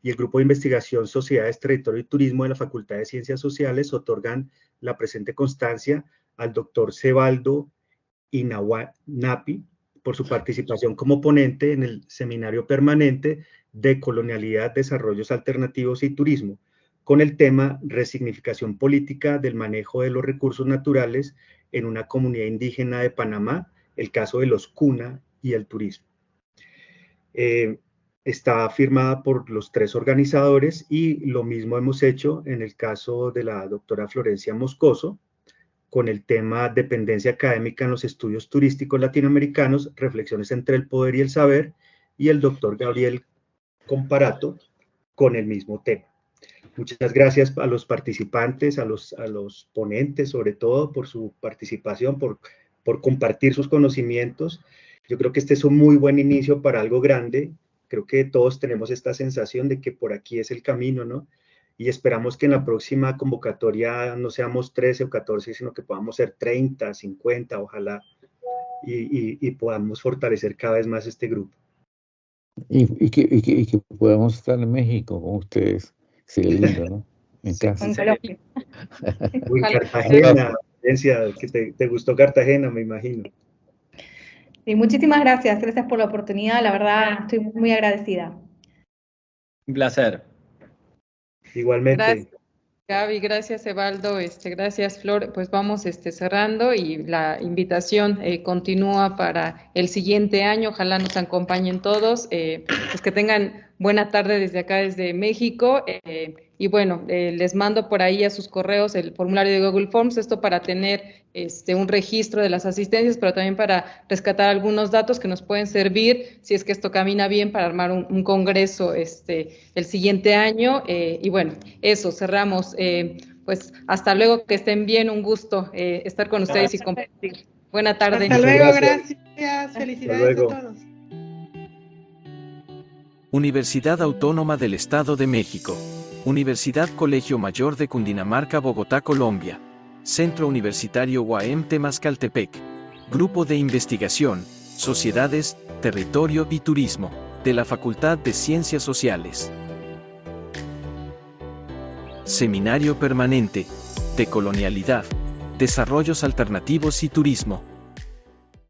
y el Grupo de Investigación Sociedades, Territorio y Turismo de la Facultad de Ciencias Sociales otorgan la presente constancia al doctor Cebaldo Inawanapi por su participación como ponente en el Seminario Permanente de Colonialidad, Desarrollos Alternativos y Turismo, con el tema Resignificación Política del Manejo de los Recursos Naturales en una comunidad indígena de Panamá, el caso de los Cuna y el turismo. Está firmada por los 3 organizadores y lo mismo hemos hecho en el caso de la doctora Florencia Moscoso, con el tema Dependencia Académica en los Estudios Turísticos Latinoamericanos, Reflexiones entre el Poder y el Saber, y el doctor Gabriel Comparato, con el mismo tema. Muchas gracias a los participantes, a los ponentes, sobre todo, por su participación, por compartir sus conocimientos. Yo creo que este es un muy buen inicio para algo grande. Creo que todos tenemos esta sensación de que por aquí es el camino, ¿no? Y esperamos que en la próxima convocatoria no seamos 13 o 14, sino que podamos ser 30, 50, ojalá, y podamos fortalecer cada vez más este grupo. Y que podamos estar en México con ustedes. Sería lindo, ¿no? En casa. Uy, Cartagena, que te gustó Cartagena, me imagino. Sí, muchísimas gracias por la oportunidad, la verdad estoy muy agradecida. Un placer. Igualmente. Gracias, Gaby, gracias, Evaldo, gracias, Flor. Pues vamos cerrando y la invitación continúa para el siguiente año. Ojalá nos acompañen todos. Pues que tengan buena tarde desde acá, desde México. Y bueno, les mando por ahí a sus correos el formulario de Google Forms, esto para tener un registro de las asistencias, pero también para rescatar algunos datos que nos pueden servir, si es que esto camina bien, para armar un congreso el siguiente año. Y bueno, eso, cerramos. Pues hasta luego, que estén bien, un gusto estar con ustedes y compartir. Buena tarde. Hasta luego, gracias. Felicidades a todos. Universidad Autónoma del Estado de México. Universidad Colegio Mayor de Cundinamarca, Bogotá, Colombia. Centro Universitario UAM Temascaltepec. Grupo de Investigación, Sociedades, Territorio y Turismo, de la Facultad de Ciencias Sociales. Seminario Permanente, de Colonialidad, Desarrollos Alternativos y Turismo.